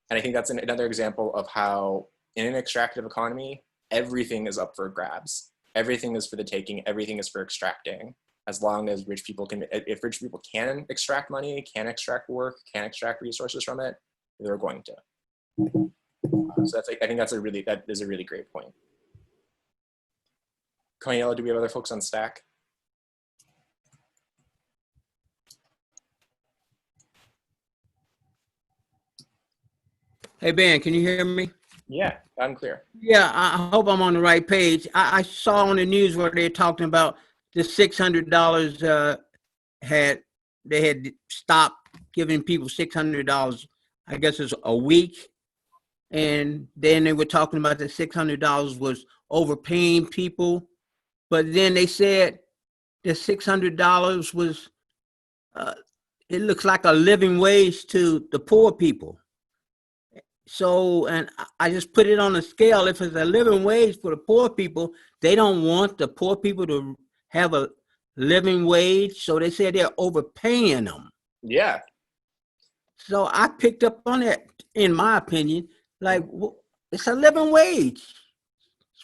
And I think that's another example of how in an extractive economy, everything is up for grabs. Everything is for the taking, everything is for extracting. As long as rich people can, if rich people can extract money, can extract work, can extract resources from it, they're going to. So that's, I think that is a really great point. Kaniela, do we have other folks on Stack? Hey, Ben, can you hear me? Yeah, loud and clear. Yeah, I hope I'm on the right page. I saw on the news where they're talking about the $600 they had stopped giving people $600, I guess it's a week. And then they were talking about the $600 was overpaying people. But then they said the $600 was, it looks like a living wage to the poor people. So, and I just put it on a scale. If it's a living wage for the poor people, they don't want the poor people to have a living wage. So they said they're overpaying them. Yeah. So I picked up on it, in my opinion, like, it's a living wage.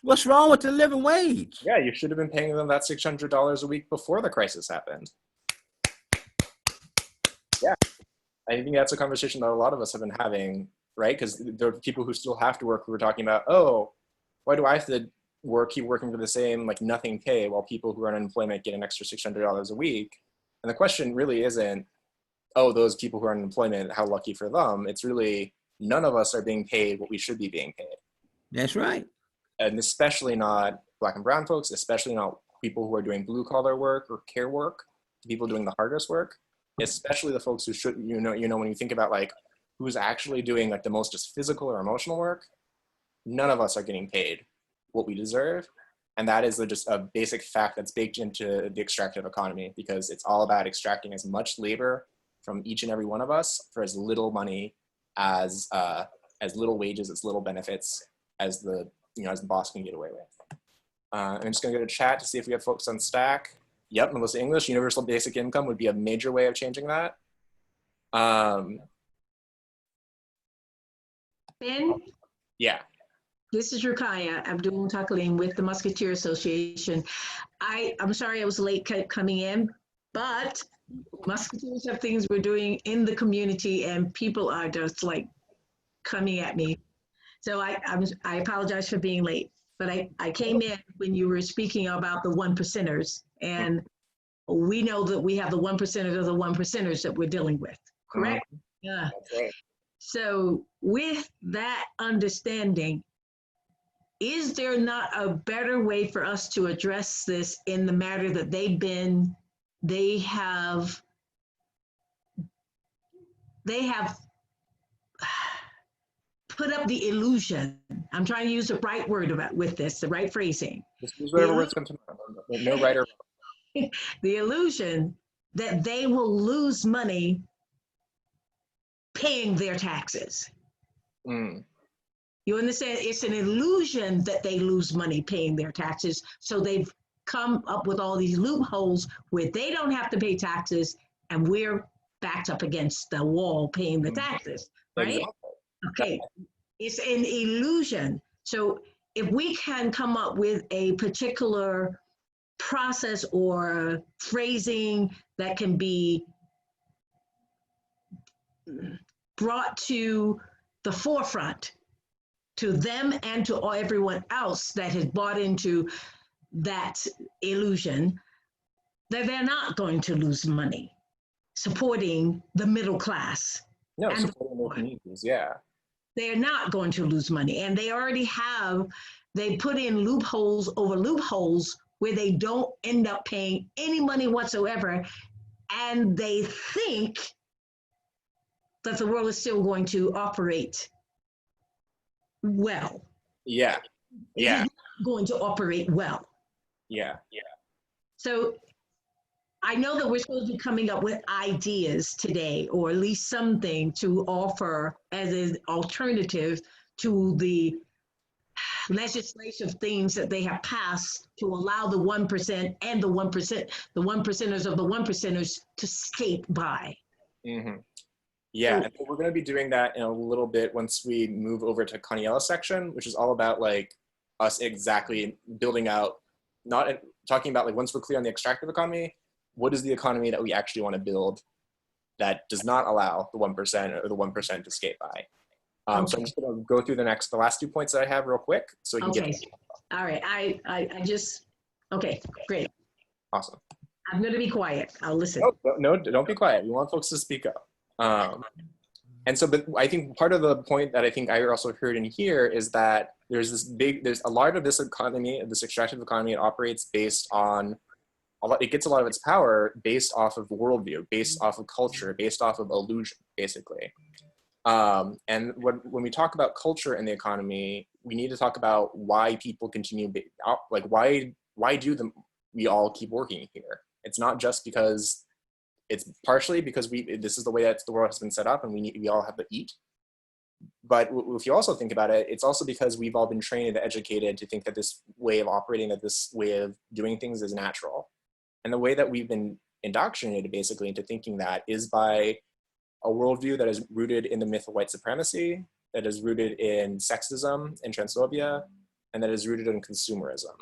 What's wrong with the living wage? Yeah, you should have been paying them that $600 a week before the crisis happened. Yeah, I think that's a conversation that a lot of us have been having, right? Because there are people who still have to work who are talking about, oh, why do I have to keep working for the same, like, nothing pay while people who are on unemployment get an extra $600 a week? And the question really isn't, oh, those people who are on unemployment, how lucky for them. It's really, none of us are being paid what we should be being paid. That's right. And especially not Black and brown folks, especially not people who are doing blue collar work or care work, people doing the hardest work, especially the folks who should, when you think about like who's actually doing like the most just physical or emotional work, none of us are getting paid what we deserve. And that is just a basic fact that's baked into the extractive economy, because it's all about extracting as much labor from each and every one of us for as little money, as little wages, as little benefits as the boss can get away with. I'm just gonna go to chat to see if we have folks on Stack. Yep, Melissa English, universal basic income would be a major way of changing that. Ben? Yeah. This is Rukaya Abdul Takalim with the Musketeer Association. I'm sorry I was late coming in, but Musketeers have things we're doing in the community and people are just like coming at me. So I apologize for being late, but I came in when you were speaking about the 1%ers, and we know that we have the 1%ers of the 1%ers that we're dealing with, correct? Yeah. That's right. So with that understanding, is there not a better way for us to address this in the matter that they have put up the illusion. I'm trying to use the right word with this, the right phrasing. Just use whatever words come to mind. No right or wrong. The illusion that they will lose money paying their taxes. You understand? It's an illusion that they lose money paying their taxes. So they've come up with all these loopholes where they don't have to pay taxes and we're backed up against the wall paying the taxes, right? Exactly. Okay, it's an illusion. So if we can come up with a particular process or phrasing that can be brought to the forefront, to them and to everyone else that has bought into that illusion, that they're not going to lose money supporting the middle class. No, supporting their communities, yeah. they're not going to lose money. And they already have, they put in loopholes over loopholes where they don't end up paying any money whatsoever. And they think that the world is still going to operate well. Yeah. Yeah. It is not going to operate well. Yeah. So I know that we're supposed to be coming up with ideas today, or at least something to offer as an alternative to the legislative things that they have passed to allow the 1% and the 1%, the 1%ers of the 1%ers to skate by. Mm-hmm. Yeah, So, and we're going to be doing that in a little bit once we move over to KANIELA section, which is all about like us exactly building out, not talking about like once we're clear on the extractive economy, what is the economy that we actually want to build that does not allow the 1% or the 1% to skate by. So I'm just going to go through the last 2 points that I have real quick so we can get to all right, I just, okay, great. Awesome. I'm going to be quiet. I'll listen. No, don't be quiet. We want folks to speak up. And so, but I think part of the point that I think I also heard in here is that there's a lot of this economy, this extractive economy, it operates based on, it gets a lot of its power based off of worldview, based off of culture, based off of illusion, basically. And when we talk about culture in the economy, we need to talk about why people continue, like why do we all keep working here? It's not just because, it's partially because this is the way that the world has been set up and we all have to eat. But if you also think about it, it's also because we've all been trained and educated to think that this way of operating, that this way of doing things is natural. And the way that we've been indoctrinated basically into thinking that is by a worldview that is rooted in the myth of white supremacy, that is rooted in sexism and transphobia, and that is rooted in consumerism.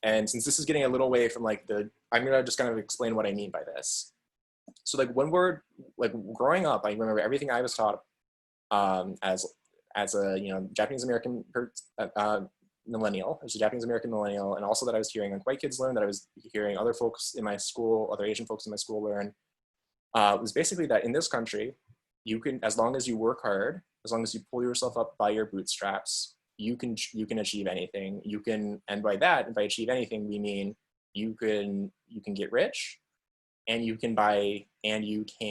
And since this is getting a little away from like I'm gonna just kind of explain what I mean by this. So like when we're like growing up, I remember everything I was taught as a Japanese American millennial, as a Japanese American millennial, and also that I was hearing like white kids learn, that I was hearing other folks in my school, other Asian folks in my school learn, was basically that in this country, you can, as long as you work hard, as long as you pull yourself up by your bootstraps, you can achieve anything. You can, and by that, and by achieve anything, we mean you can get rich, and you can buy anything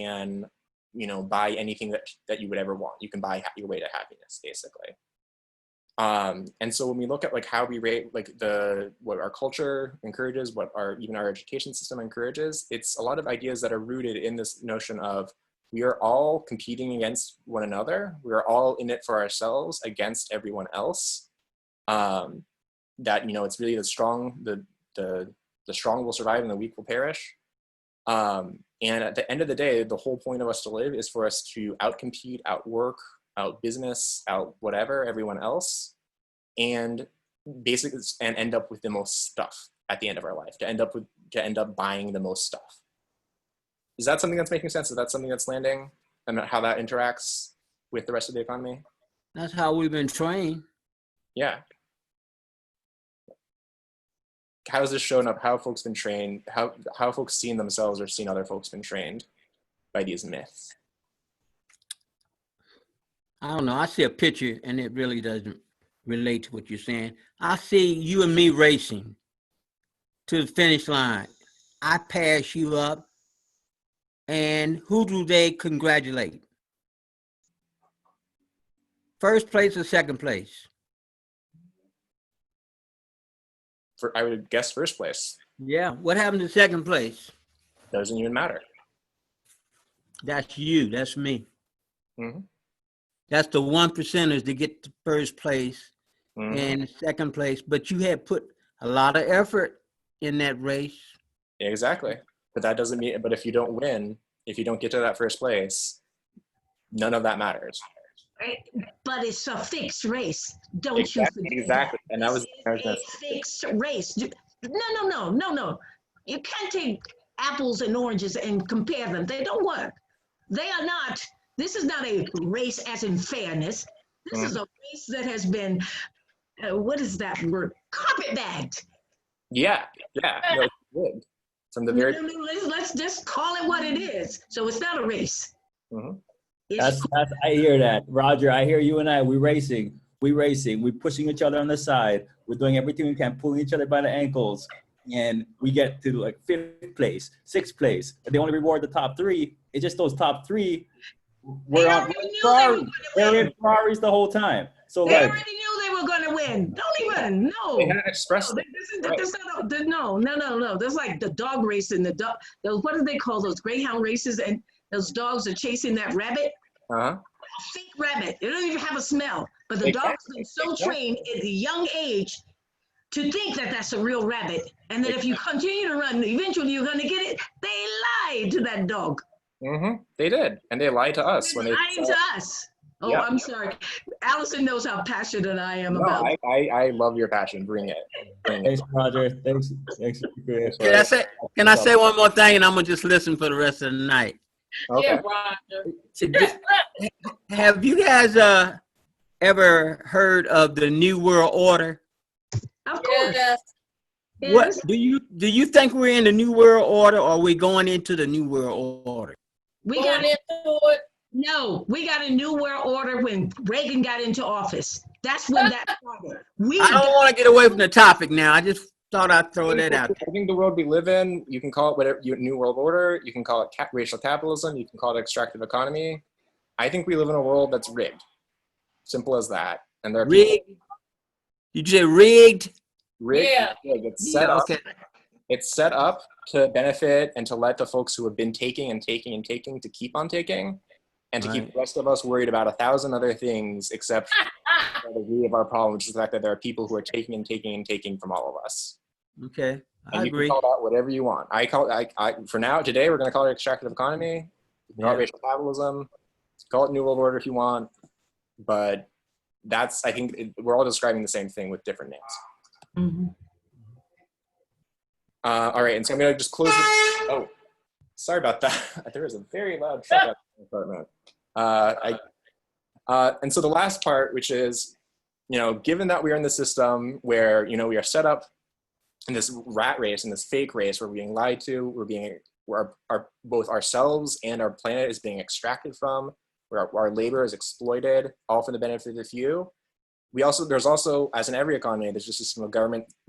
that you would ever want. You can buy your way to happiness, basically. And so when we look at like how we rate like what our culture encourages, what even our education system encourages, it's a lot of ideas that are rooted in this notion of we are all competing against one another. We are all in it for ourselves against everyone else. That it's really the strong will survive and the weak will perish. And at the end of the day, the whole point of us to live is for us to outcompete, outwork, out business, out whatever, everyone else, and basically end up with the most stuff at the end of our life, to end up buying the most stuff. Is that something that's making sense? Is that something that's landing, and how that interacts with the rest of the economy? That's how we've been trained. Yeah. How has this shown up? How have folks been trained? How have folks seen themselves or seen other folks been trained by these myths? I don't know. I see a picture and it really doesn't relate to what you're saying. I see you and me racing to the finish line. I pass you up, and who do they congratulate? First place or second place? I would guess first place. Yeah. What happened to second place? Doesn't even matter. That's you. That's me. Mm-hmm. That's the 1%ers that get to first place and second place. But you had put a lot of effort in that race. Exactly. But that doesn't mean, but if you don't win, if you don't get to that first place, none of that matters. Right? But it's a fixed race. Don't you forget exactly. That. And that was a fixed race. No. You can't take apples and oranges and compare them. They don't work. They are not. This is not a race as in fairness. This is a race that has been, what is that word? Carpetbagged. Yeah. No, good. From the very let's just call it what it is. So it's not a race. I hear that. Roger, I hear you and I, we're racing, we're pushing each other on the side. We're doing everything we can, pulling each other by the ankles. And we get to like 5th place, 6th place. But they only reward the top 3. It's just those top 3 were on Ferraris. They're in Ferraris the whole time. So they like, already knew they were going to win. Don't even, no. They had expressed it. No. There's like the dog racing, what do they call those greyhound races? And those dogs are chasing that rabbit. Uh-huh. Fake rabbit. They don't even have a smell. But the dog's been so trained at a young age to think that that's a real rabbit. And that if you continue to run, eventually you're going to get it. They lied to that dog. Mm-hmm. They did. And they lied to us. When they lied to us. Oh, yeah. I'm sorry. Allison knows how passionate I am about it. I love your passion. Bring it. Thanks, Roger. Thanks. Can I say one more thing and I'm going to just listen for the rest of the night? Okay. Yeah, Roger. Have you guys ever heard of the New World Order? Of course. Yes. What do you think we're in the New World Order, or are we going into the New World Order? We got into it. No, we got a New World Order when Reagan got into office. That's when that started. I don't want to get away from the topic now. I just thought I'd throw that out. I think the world we live in, you can call it whatever, New World Order, you can call it racial capitalism, you can call it extractive economy. I think we live in a world that's rigged. Simple as that. And there are rigged. Did you say rigged? Rigged. Yeah. It's set up. Okay. It's set up to benefit and to let the folks who have been taking and taking and taking to keep on taking, and to keep the rest of us worried about 1,000 other things except the root of our problem, which is the fact that there are people who are taking and taking and taking from all of us. Okay, I and agree. You can call it whatever you want. I call it, for now, today, we're going to call it extractive economy. You can call it racial capitalism. Call it New World Order if you want. But that's, I think, we're all describing the same thing with different names. Mm-hmm. All right, and so I'm going to just close this. Oh, sorry about that. There was a very loud truck out in the apartment. And so the last part, which is, given that we are in the system where, we are set up in this rat race, in this fake race, we're being lied to, both ourselves and our planet is being extracted from, where our labor is exploited, all for the benefit of the few. There's also, as in every economy, there's just a system of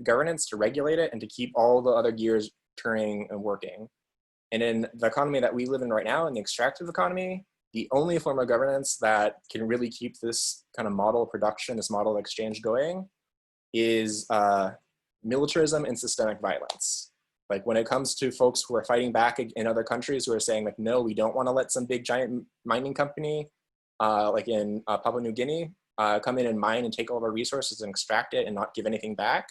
governance to regulate it and to keep all the other gears turning and working. And in the economy that we live in right now, in the extractive economy, the only form of governance that can really keep this kind of model of production, this model of exchange going, is militarism and systemic violence. Like when it comes to folks who are fighting back in other countries who are saying like, no, we don't want to let some big giant mining company, like in Papua New Guinea, come in and mine and take all of our resources and extract it and not give anything back.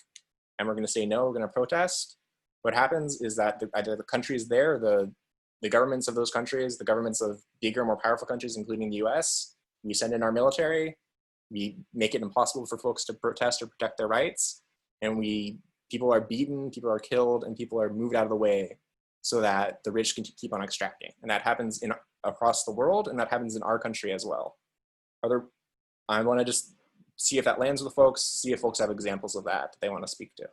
And we're going to say, no, we're going to protest. What happens is that either the countries there, the governments of those countries, the governments of bigger, more powerful countries, including the US, we send in our military, we make it impossible for folks to protest or protect their rights. And people are beaten, people are killed, and people are moved out of the way so that the rich can keep on extracting. And that happens across the world, and that happens in our country as well. I want to just see if that lands with folks, see if folks have examples of that they want to speak to.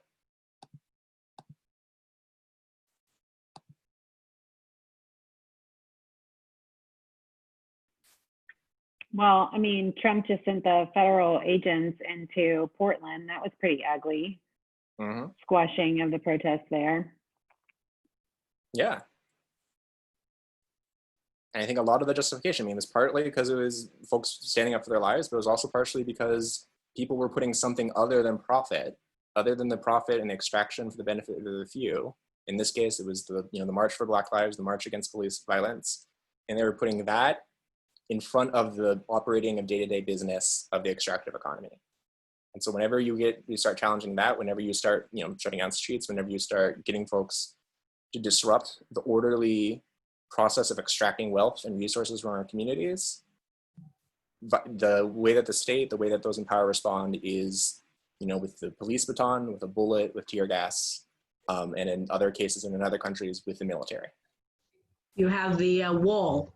Well, I mean, Trump just sent the federal agents into Portland. That was pretty ugly. Mm-hmm. Squashing of the protests there. Yeah. And I think a lot of the justification, was partly because it was folks standing up for their lives, but it was also partially because people were putting something other than profit, other than the profit and the extraction for the benefit of the few. In this case, it was the March for Black Lives, the March Against Police Violence. And they were putting that in front of the operating of day-to-day business of the extractive economy. And so whenever you start challenging that, whenever you start, shutting down streets, whenever you start getting folks to disrupt the orderly process of extracting wealth and resources from our communities, the way that the state, the way that those in power respond is, with the police baton, with a bullet, with tear gas, and in other cases and in other countries with the military. You have the wall.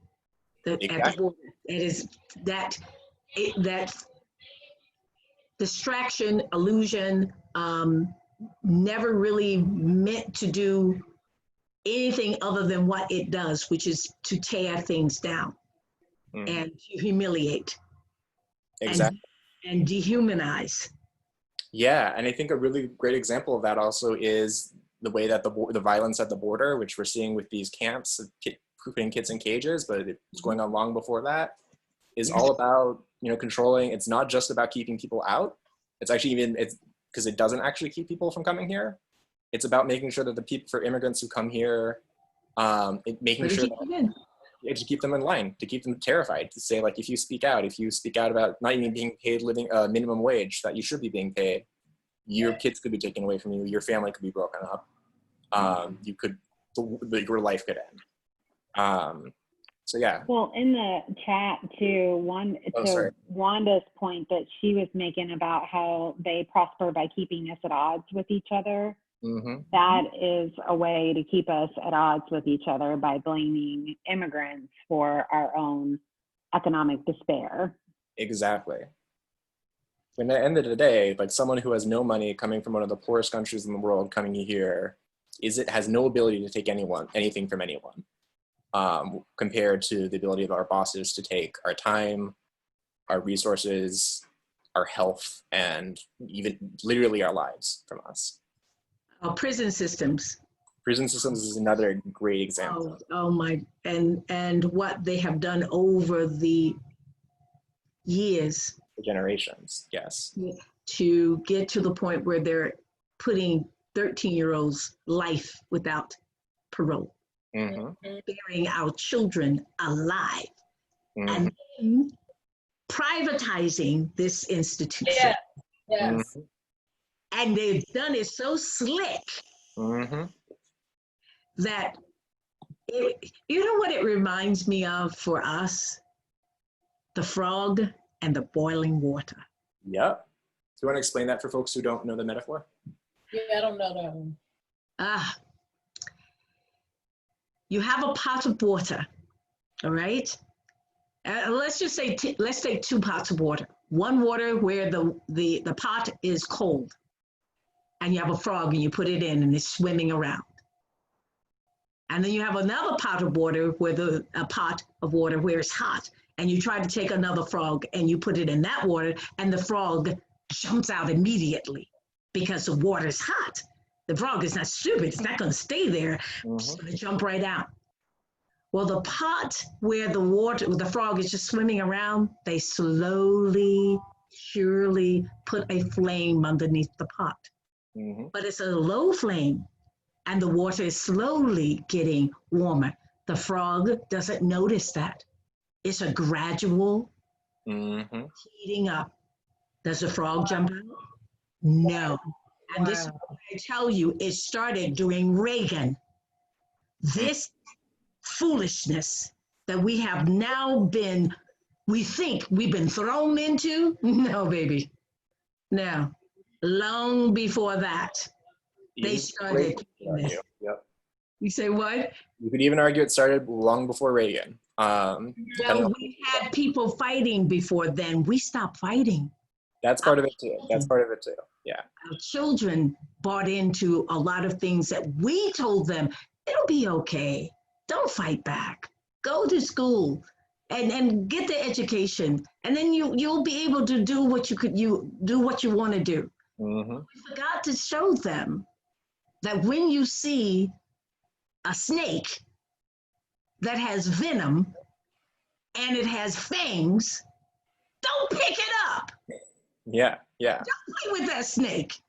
Exactly. At the border. It is that distraction, illusion, never really meant to do anything other than what it does, which is to tear things down. and to humiliate. Exactly. And dehumanize. Yeah, and I think a really great example of that also is the way that the violence at the border, which we're seeing with these camps, putting kids in cages, but it's going on long before that, is all about, you know, controlling. It's not just about keeping people out. It's actually it's because it doesn't actually keep people from coming here. It's about making sure that for immigrants who come here, making sure that, to keep them in line, to keep them terrified, to say, like, if you speak out about not even being paid minimum wage that you should be being paid, your kids could be taken away from you, your family could be broken up, your life could end. So yeah. Well, in the chat too, Wanda's point that she was making about how they prosper by keeping us at odds with each other. That is a way to keep us at odds with each other, by blaming immigrants for our own economic despair. Exactly. When at the end of the day, like, someone who has no money coming from one of the poorest countries in the world coming here has no ability to take anything from anyone, compared to the ability of our bosses to take our time, our resources, our health, and even literally our lives from us. Prison systems. Prison systems is another great example. Oh my, and what they have done over the years. The generations, yes. To get to the point where they're putting 13-year-olds' life without parole. Burying our children alive. And then privatizing this institution. Yes. And they've done it so slick that you know what it reminds me of for us? The frog and the boiling water. Yep. Do you want to explain that for folks who don't know the metaphor? Yeah, I don't know that one. You have a pot of water, all right? Let's just say, let's take 2 pots of water. One water where the pot is cold, and you have a frog and you put it in and it's swimming around. And then you have another pot of water where a pot of water where it's hot, and you try to take another frog and you put it in that water, and the frog jumps out immediately because the water is hot. The frog is not stupid. It's not going to stay there. It's going to jump right out. Well, the pot where the frog is just swimming around, they slowly, surely put a flame underneath the pot. But it's a low flame, and the water is slowly getting warmer. The frog doesn't notice that. It's a gradual heating up. Does the frog jump out? No. And this is what I tell you, it started during Reagan. This foolishness that we have now we think we've been thrown into. No, baby. No. Long before that, they started doing this. Yep. You say what? You could even argue it started long before Reagan. Well, we had people fighting before then. We stopped fighting. That's part of it too. Yeah. Our children bought into a lot of things that we told them, it'll be okay. Don't fight back. Go to school and get the education. And then you'll be able to do what you want to do. We forgot to show them that when you see a snake that has venom and it has fangs, don't pick it up. Yeah. Don't play with that snake.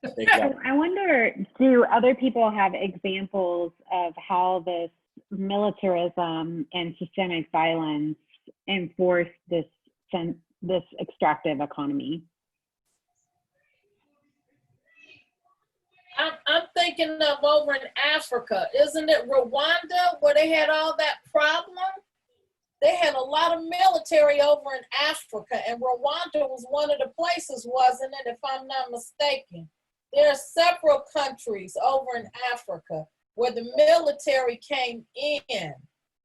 Exactly. I wonder, do other people have examples of how this militarism and systemic violence enforce this extractive economy? I'm thinking of over in Africa. Isn't it Rwanda where they had all that problem? They had a lot of military over in Africa, and Rwanda was one of the places, wasn't it, if I'm not mistaken? There are several countries over in Africa where the military came in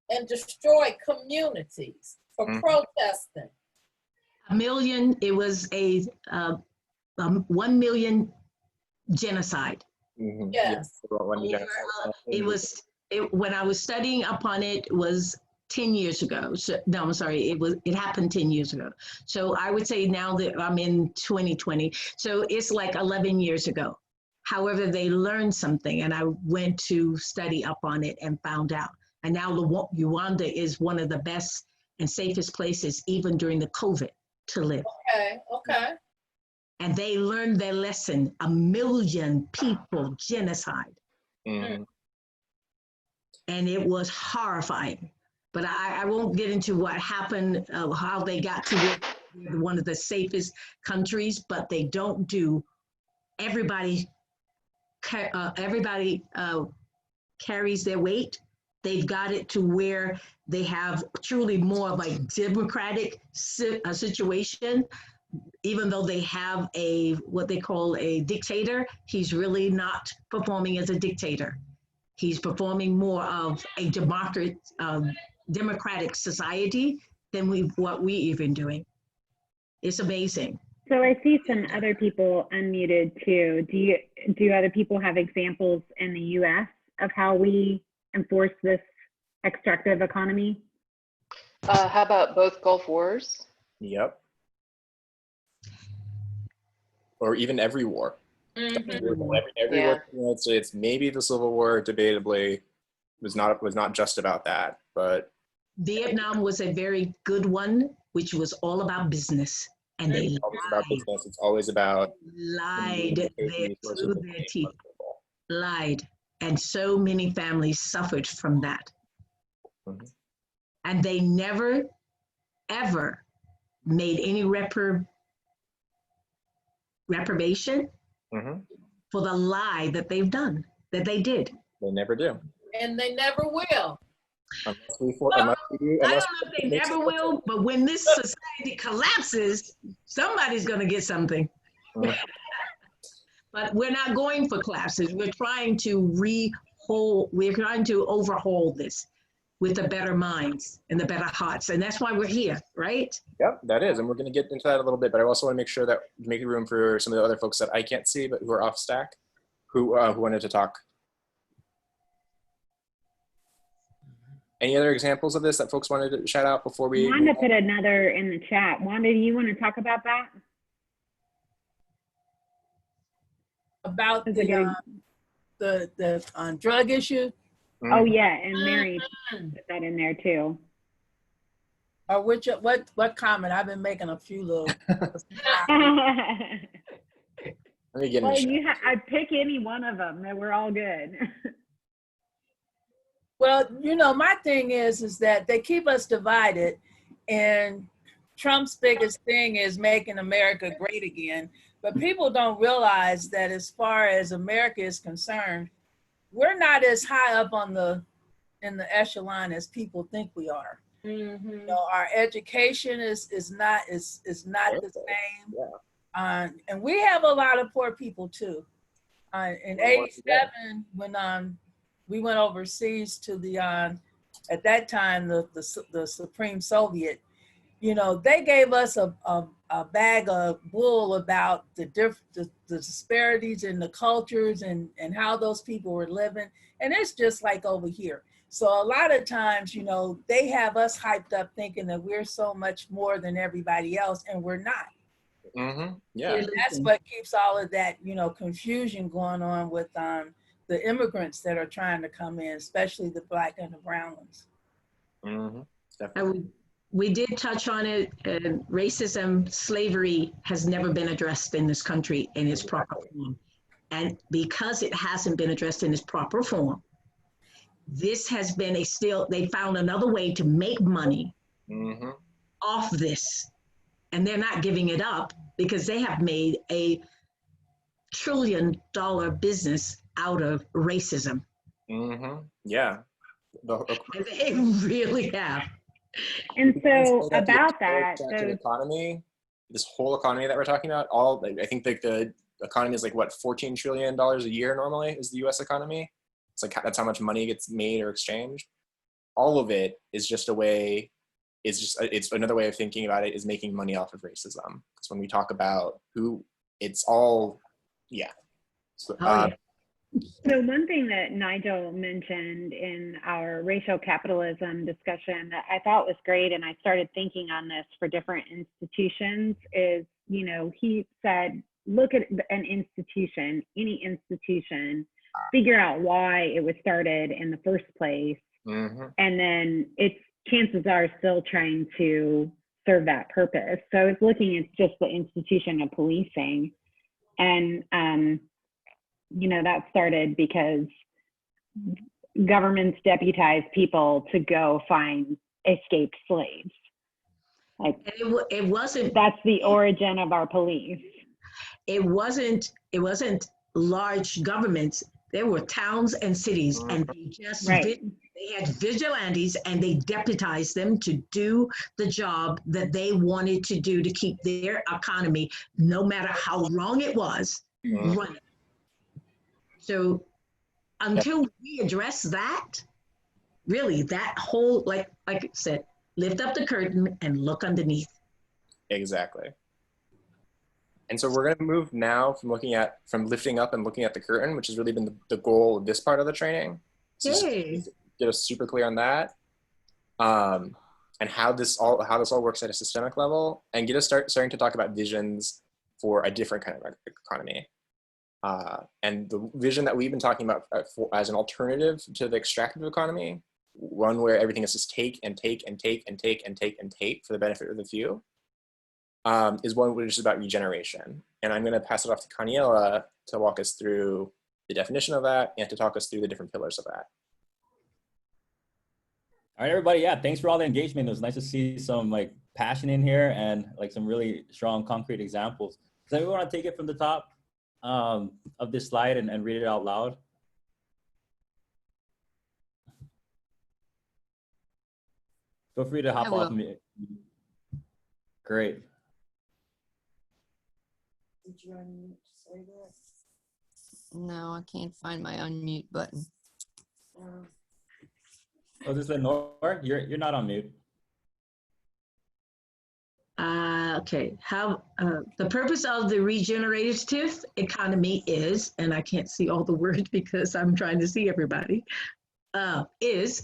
and destroyed communities for protesting. It was a 1 million genocide. Yes. When I was studying upon it, was 10 years ago. So, no, I'm sorry, it happened 10 years ago. So I would say now that I'm in 2020, so it's like 11 years ago. However, they learned something, and I went to study up on it and found out. And now Rwanda is one of the best and safest places, even during the COVID, to live. Okay, okay. And they learned their lesson, 1 million people, genocide. Mhm. And it was horrifying. But I won't get into what happened, how they got to one of the safest countries, but they don't do, everybody carries their weight. They've got it to where they have truly more of a democratic situation. Even though they have what they call a dictator, he's really not performing as a dictator. He's performing more of a democratic society than what we even doing. It's amazing. So I see some other people unmuted too. Do other people have examples in the US of how we enforce this extractive economy? How about both Gulf Wars? Yep. Or even every war. Mhm. Every war in the United States, maybe the Civil War, debatably, was not just about that, but Vietnam was a very good one, which was all about business. And they about business. It's always about lied through their teeth. Lied. And so many families suffered from that. Mm-hmm. And they never, ever made any reprobation for the lie that they've done, that they did. They never do. And they never will. I don't know if they never will, but when this society collapses, somebody's going to get something. But we're not going for collapses. We're trying to overhaul this with the better minds and the better hearts. And that's why we're here, right? Yep, that is. And we're going to get into that a little bit, but I also want to make sure that make room for some of the other folks that I can't see, but who are off stack, who wanted to talk. Any other examples of this that folks wanted to shout out before we? Wanda put another in the chat. Wanda, do you want to talk about that? About the drug issue? Oh yeah, and Mary put that in there too. Or what comment? I've been making a few little. Let me get well, I pick any one of them. We're all good. Well, my thing is that they keep us divided, and Trump's biggest thing is making America great again. But people don't realize that as far as America is concerned, we're not as high up in the echelon as people think we are. Mm-hmm. Our education is not the same. Yeah. And we have a lot of poor people too. In '87, when we went overseas to the at that time the Supreme Soviet, they gave us a bag of bull about the disparities in the cultures and how those people were living, and it's just like over here. So a lot of times, they have us hyped up thinking that we're so much more than everybody else, and we're not. Mm-hmm. Yeah. And that's what keeps all of that, confusion going on with the immigrants that are trying to come in, especially the Black and the brown ones. Mm-hmm. We did touch on it. Racism, slavery has never been addressed in this country in its proper form. And because it hasn't been addressed in its proper form, this has been they found another way to make money off this. And they're not giving it up because they have made a $1 trillion business out of racism. Yeah. And they really have. And so about that, economy, this whole economy that we're talking about, I think the economy is like what, $14 trillion a year normally is the U.S. economy. It's like that's how much money gets made or exchanged. All of it is just it's another way of thinking about it is making money off of racism. Because when we talk about it's all, yeah. So, So one thing that Nigel mentioned in our racial capitalism discussion that I thought was great, and I started thinking on this for different institutions, is, you know, he said, look at an institution, any institution, figure out why it was started in the first place, and then its chances are still trying to serve that purpose. So I was looking at just the institution of policing, and you know, that started because governments deputize people to go find escaped slaves. Like, it wasn't. That's the origin of our police. It wasn't large governments. There were towns and cities, and they just they had vigilantes, and they deputized them to do the job that they wanted to do to keep their economy, no matter how wrong it was, running. So until we address that, really, that whole, like I said, lift up the curtain and look underneath. Exactly. And so we're going to move now from lifting up and looking at the curtain, which has really been the goal of this part of the training. So get us super clear on that, and how this all works at a systemic level, and get us starting to talk about visions for a different kind of economy. And the vision that we've been talking about as an alternative to the extractive economy, one where everything is just take and take and take and take and take and take for the benefit of the few, is one which is about regeneration. And I'm going to pass it off to Kaniela to walk us through the definition of that and to talk us through the different pillars of that. All right, everybody. Yeah, thanks for all the engagement. It was nice to see some like passion in here and like some really strong concrete examples. Does anyone want to take it from the top of this slide and read it out loud? Feel free to hop off mute. Great. Did you unmute to say that? No, I can't find my unmute button. Oh, this is Lenore. You're not on mute. Okay, the purpose of the regenerative economy is, and I can't see all the words because I'm trying to see everybody, is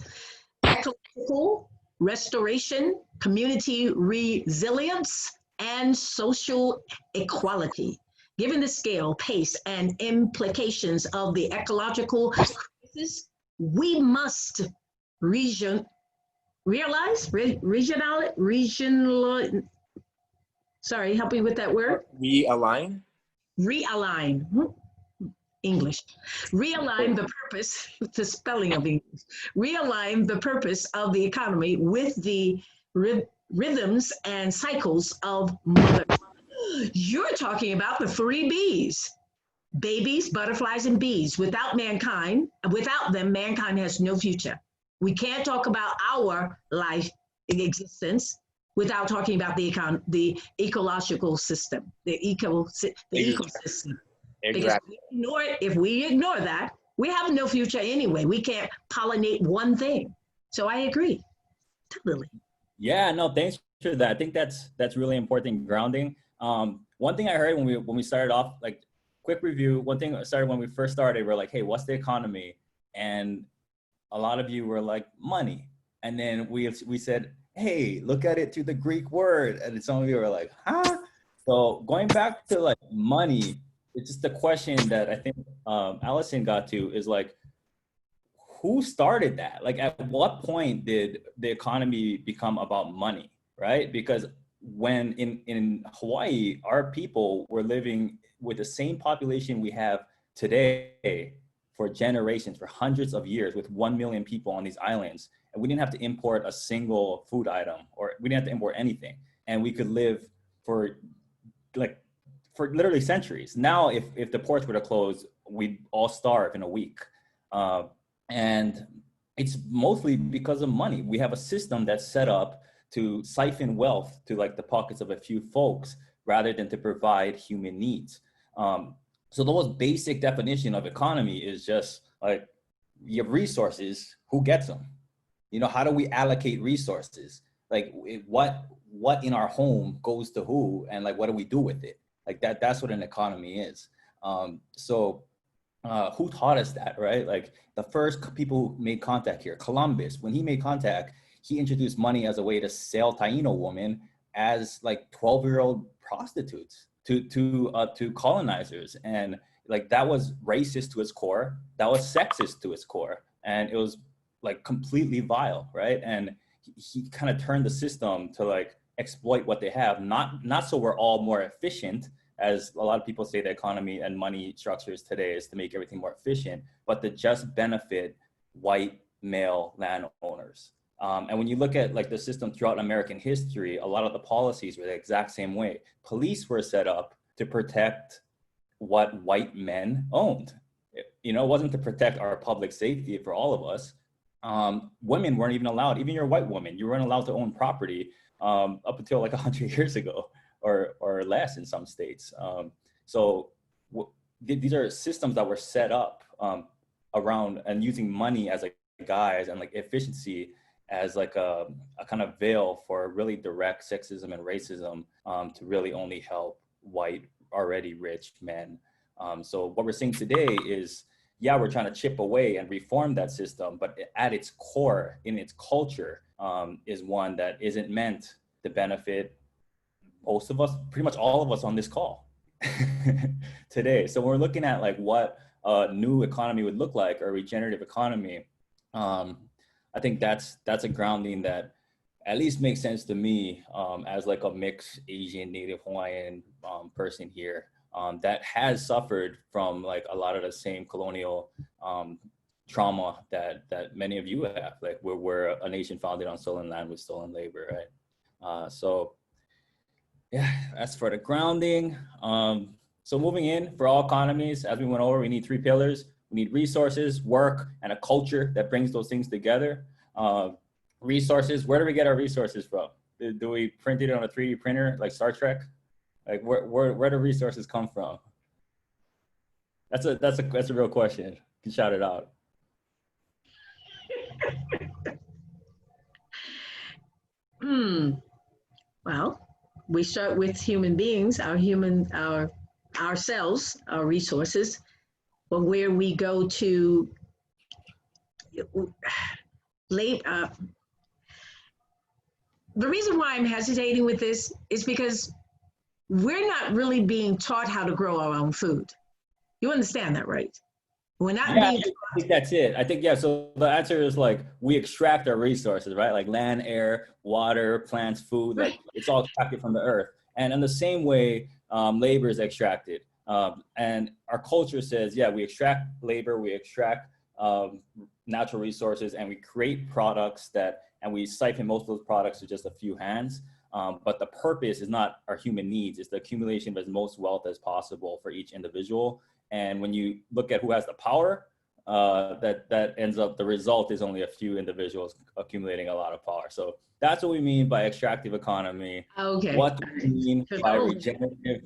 ecological restoration, community resilience, and social equality. Given the scale, pace, and implications of the ecological crisis, we must sorry, help me with that word. Realign. English. Realign the purpose, the spelling of English. Realign the purpose of the economy with the rhythms and cycles of mother. You're talking about the 3 Bs. Babies, butterflies, and bees. Without them, mankind has no future. We can't talk about our life existence without talking about the ecological system, the ecosystem. Exactly. Because if we ignore that, we have no future anyway. We can't pollinate one thing. So I agree, totally. Yeah, no, thanks for that. I think that's really important grounding. One thing I heard when we started off, like quick review, one thing started when we first started, we're like, hey, what's the economy? And a lot of you were like, money. And then we said, hey, look at it through the Greek word. And some of you were like, huh? So going back to like money, it's just the question that I think Allison got to is like, who started that? Like, at what point did the economy become about money, right? Because when in Hawaii, our people were living with the same population we have today for generations, for hundreds of years, with 1 million people on these islands. And we didn't have to import a single food item, or we didn't have to import anything. And we could live for literally centuries. Now, if the ports were to close, we'd all starve in a week. And it's mostly because of money. We have a system that's set up to siphon wealth to like the pockets of a few folks rather than to provide human needs. So the most basic definition of economy is just like, you have resources, who gets them? You know, how do we allocate resources? Like what in our home goes to who, and like, what do we do with it? Like that's what an economy is. So who taught us that, right? Like the first people who made contact here, Columbus, when he made contact, he introduced money as a way to sell Taino women as like 12-year-old prostitutes to colonizers. And like that was racist to its core, that was sexist to its core, and it was like completely vile, right? And he kind of turned the system to like exploit what they have, not so we're all more efficient, as a lot of people say the economy and money structures today is to make everything more efficient, but to just benefit white male landowners. And when you look at like the system throughout American history, a lot of the policies were the exact same way. Police were set up to protect what white men owned. You know, it wasn't to protect our public safety for all of us. Women weren't even allowed, even your white woman, you weren't allowed to own property up until like 100 years ago or less in some states. These are systems that were set up around and using money as a guise and like efficiency as like a kind of veil for really direct sexism and racism to really only help white, already rich men. So what we're seeing today is, yeah, we're trying to chip away and reform that system, but at its core, in its culture, is one that isn't meant to benefit most of us, pretty much all of us on this call today. So we're looking at like what a new economy would look like, or regenerative economy. I think that's a grounding that at least makes sense to me as like a mixed Asian, Native Hawaiian person here that has suffered from like a lot of the same colonial trauma that many of you have. Like we're a nation founded on stolen land with stolen labor, right? So yeah, that's for the grounding. So moving in, for all economies, as we went over, we need 3 pillars. We need resources, work, and a culture that brings those things together. Resources, where do we get our resources from? Do we print it on a 3D printer like Star Trek? Like where do resources come from? That's a real question. You can shout it out. Well, we start with human beings, ourselves, our resources, but where we go to the reason why I'm hesitating with this is because we're not really being taught how to grow our own food. You understand that, right? We're not being taught. I think that's it. I think, yeah, so the answer is like, we extract our resources, right? Like land, air, water, plants, food, like it's all extracted from the earth. And in the same way, labor is extracted. And our culture says, yeah, we extract labor, we extract natural resources, and we create products and we siphon most of those products to just a few hands. But the purpose is not our human needs, it's the accumulation of as most wealth as possible for each individual. And when you look at who has the power, that ends up, the result is only a few individuals accumulating a lot of power. So that's what we mean by extractive economy. Okay. What do we mean by regenerative?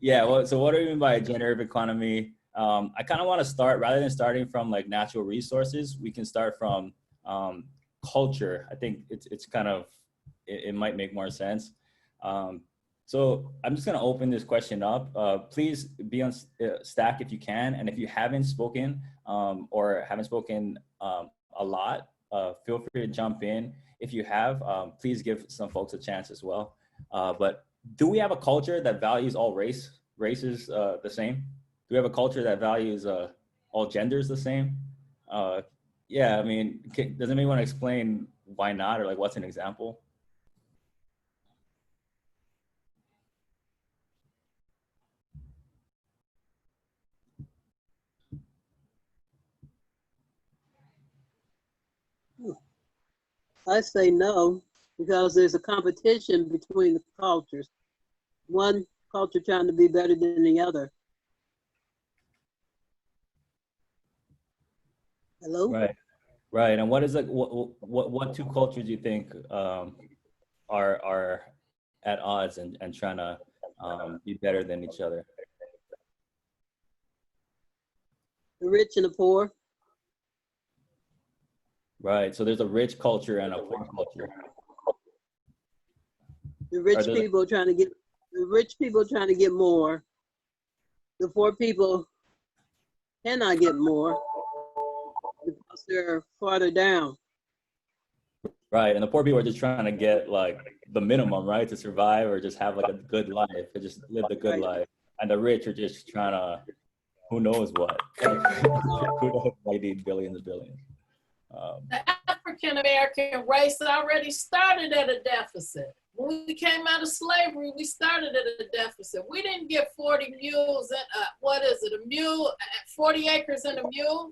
Yeah, so what do we mean by regenerative economy? I kind of want to start, rather than starting from like natural resources, we can start from culture. I think it's kind of, it might make more sense. So I'm just going to open this question up. Please be on stack if you can. And if you haven't spoken or haven't spoken a lot, feel free to jump in. If you have, please give some folks a chance as well. But do we have a culture that values all races the same? Do we have a culture that values all genders the same? Yeah, I mean, does anybody want to explain why not, or like what's an example? I say no, because there's a competition between the cultures. One culture trying to be better than the other. Hello? Right. And what is like, what 2 cultures do you think are at odds and trying to be better than each other? The rich and the poor. Right. So there's a rich culture and a poor culture. The rich people trying to get more. The poor people cannot get more because they're farther down. Right, and the poor people are just trying to get like the minimum, right, to survive or just have like a good life, to just live the good life. And the rich are just trying to, who knows what, who knows why they need billions and billions. The African American race already started at a deficit. When we came out of slavery, we started at a deficit. We didn't get 40 mules and what is it, a mule, 40 acres and a mule.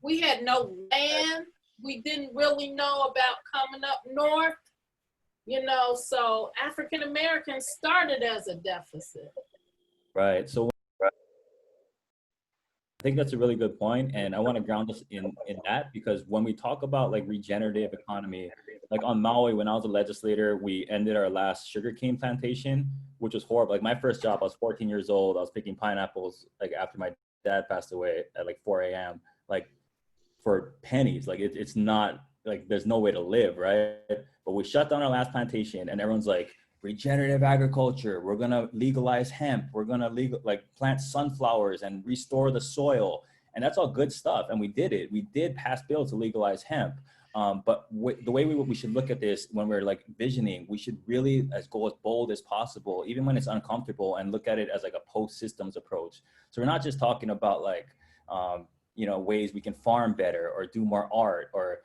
We had no land. We didn't really know about coming up north, you know, so African Americans started as a deficit. Right, so I think that's a really good point, and I want to ground us in that, because when we talk about like regenerative economy, like on Maui, when I was a legislator, we ended our last sugarcane plantation, which was horrible. Like my first job, I was 14 years old. I was picking pineapples like after my dad passed away at like 4 a.m. like for pennies. Like it's not like there's no way to live, right? But we shut down our last plantation, and everyone's like, regenerative agriculture, we're gonna legalize hemp, we're gonna plant sunflowers and restore the soil, and that's all good stuff, and we did it. We did pass bills to legalize hemp, but the way we should look at this when we're like visioning, we should really go as bold as possible, even when it's uncomfortable, and look at it as like a post-systems approach. So we're not just talking about like you know, ways we can farm better or do more art or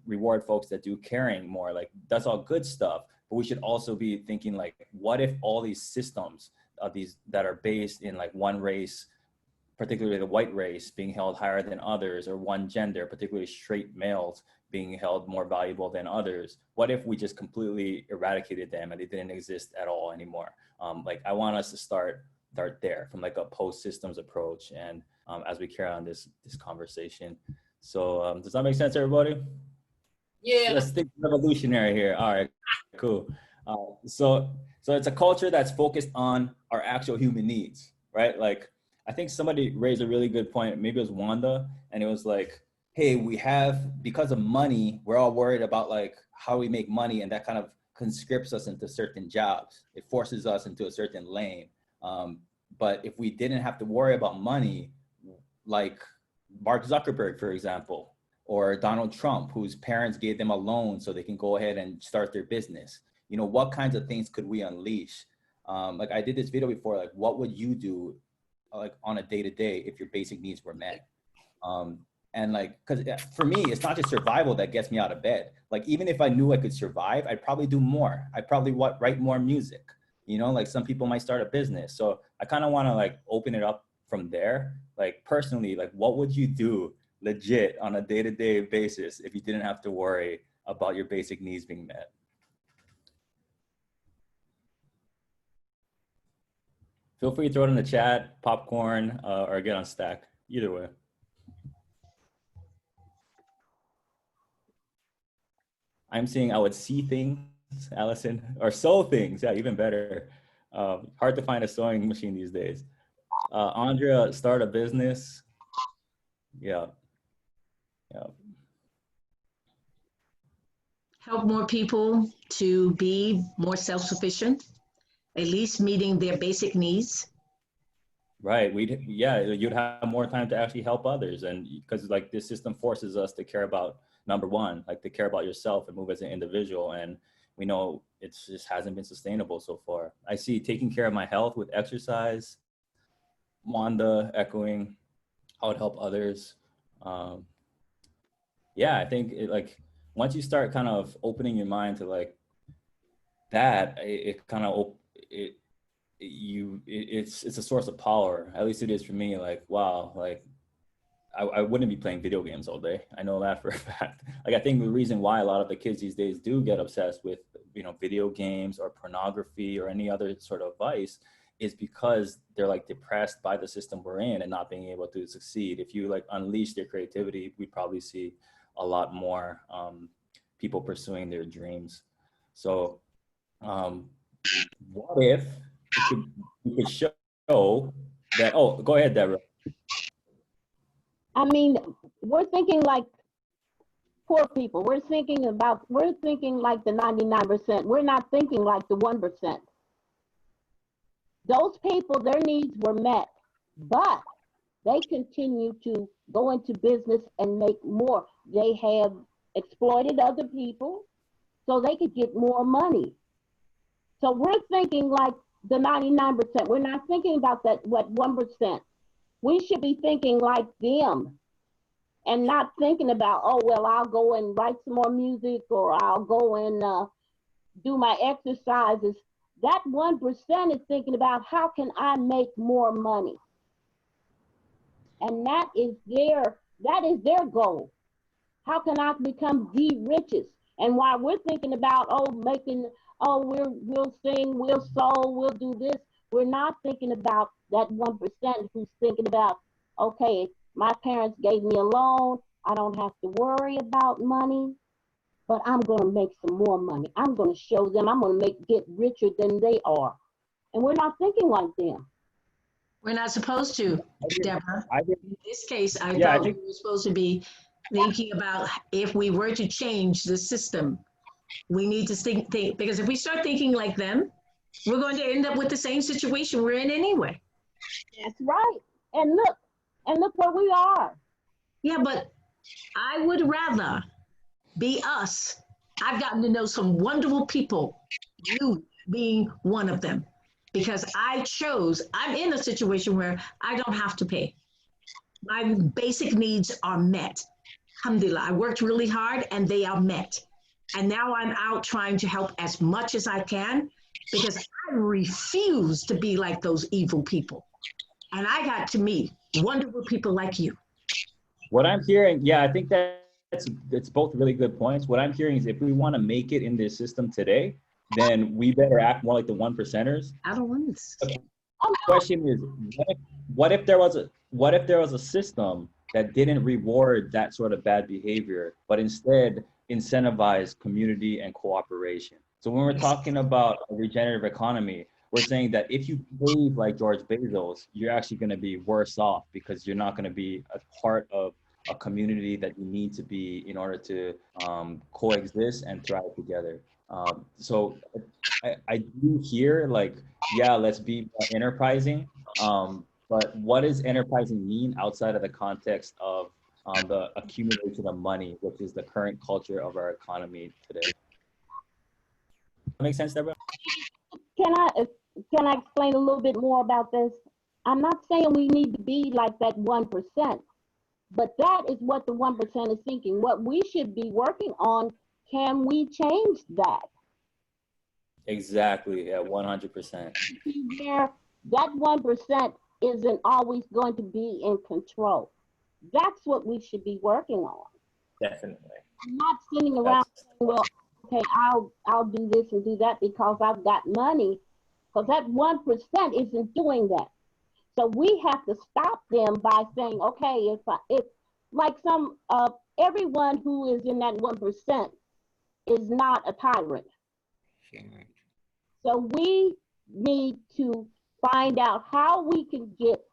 reward folks that do caring more. Like that's all good stuff. But we should also be thinking like, what if all these systems, these that are based in like one race, particularly the white race, being held higher than others, or one gender, particularly straight males, being held more valuable than others? What if we just completely eradicated them and they didn't exist at all anymore? Like I want us to start there from like a post-systems approach, and as we carry on this conversation. So does that make sense, everybody? Yeah. Let's think revolutionary here. All right, cool. So it's a culture that's focused on our actual human needs, right? Like I think somebody raised a really good point. Maybe it was Wanda, and it was like, hey, because of money, we're all worried about like how we make money, and that kind of conscripts us into certain jobs. It forces us into a certain lane. But if we didn't have to worry about money, like Mark Zuckerberg, for example, or Donald Trump, whose parents gave them a loan so they can go ahead and start their business, you know, what kinds of things could we unleash? Like I did this video before, like what would you do like on a day-to-day if your basic needs were met? And like, because for me, it's not just survival that gets me out of bed. Like even if I knew I could survive, I'd probably do more. I'd probably write more music. You know, like some people might start a business. So I kind of want to like open it up from there. Like personally, like what would you do legit on a day-to-day basis if you didn't have to worry about your basic needs being met? Feel free to throw it in the chat, popcorn, or get on Stack, either way. I'm seeing I would see things, Allison, or sew things. Yeah, even better. Hard to find a sewing machine these days. Andrea, start a business. Yeah. Yeah. Help more people to be more self-sufficient, at least meeting their basic needs. Right. You'd have more time to actually help others, and because like this system forces us to care about number one, like to care about yourself and move as an individual, and we know it just hasn't been sustainable so far. I see taking care of my health with exercise. Wanda echoing, how it would help others. Yeah, I think like once you start kind of opening your mind to like that, it's a source of power. At least it is for me. Like, wow, like I wouldn't be playing video games all day. I know that for a fact. Like, I think the reason why a lot of the kids these days do get obsessed with, you know, video games or pornography or any other sort of vice is because they're like depressed by the system we're in and not being able to succeed. If you like unleash their creativity, we'd probably see a lot more people pursuing their dreams. So what if we could show that, oh, go ahead, Deborah. I mean, we're thinking like poor people. We're thinking like the 99%. We're not thinking like the 1%. Those people, their needs were met, but they continue to go into business and make more. They have exploited other people so they could get more money. So we're thinking like the 99%. We're not thinking about that, what, 1%. We should be thinking like them and not thinking about, oh, well, I'll go and write some more music, or I'll go and do my exercises. That 1% is thinking about, how can I make more money? And that is their goal. How can I become the richest? And while we're thinking about, we'll sing, we'll soul, we'll do this, we're not thinking about that 1% who's thinking about, okay, my parents gave me a loan, I don't have to worry about money, but I'm going to make some more money. I'm going to show them I'm going to get richer than they are. And we're not thinking like them. We're not supposed to, Deborah. In this case, I thought we were supposed to be thinking about, if we were to change the system, we need to think, because if we start thinking like them, we're going to end up with the same situation we're in anyway. That's right. And look where we are. Yeah, but I would rather be us. I've gotten to know some wonderful people, you being one of them, because I'm in a situation where I don't have to pay. My basic needs are met. Alhamdulillah, I worked really hard and they are met. And now I'm out trying to help as much as I can, because I refuse to be like those evil people. And I got to meet wonderful people like you. What I'm hearing, I think it's both really good points. What I'm hearing is, if we want to make it in this system today, then we better act more like the 1%ers. I don't want this. The question is, what if there was a system that didn't reward that sort of bad behavior, but instead incentivize community and cooperation? So when we're talking about a regenerative economy, we're saying that if you behave like George Bezos, you're actually going to be worse off, because you're not going to be a part of a community that you need to be in order to coexist and thrive together. So I do hear, like, let's be more enterprising. But what does enterprising mean outside of the context of the accumulation of money, which is the current culture of our economy today? That makes sense, Deborah? Can I explain a little bit more about this? I'm not saying we need to be like that 1%, but that is what the 1% is thinking. What we should be working on, can we change that? Exactly, 100%. Where that 1% isn't always going to be in control. That's what we should be working on. Definitely. I'm not sitting around saying, well, okay, I'll do this and do that because I've got money, because that 1% isn't doing that. So we have to stop them by saying, okay, if like everyone who is in that 1% is not a tyrant. So we need to find out how we can get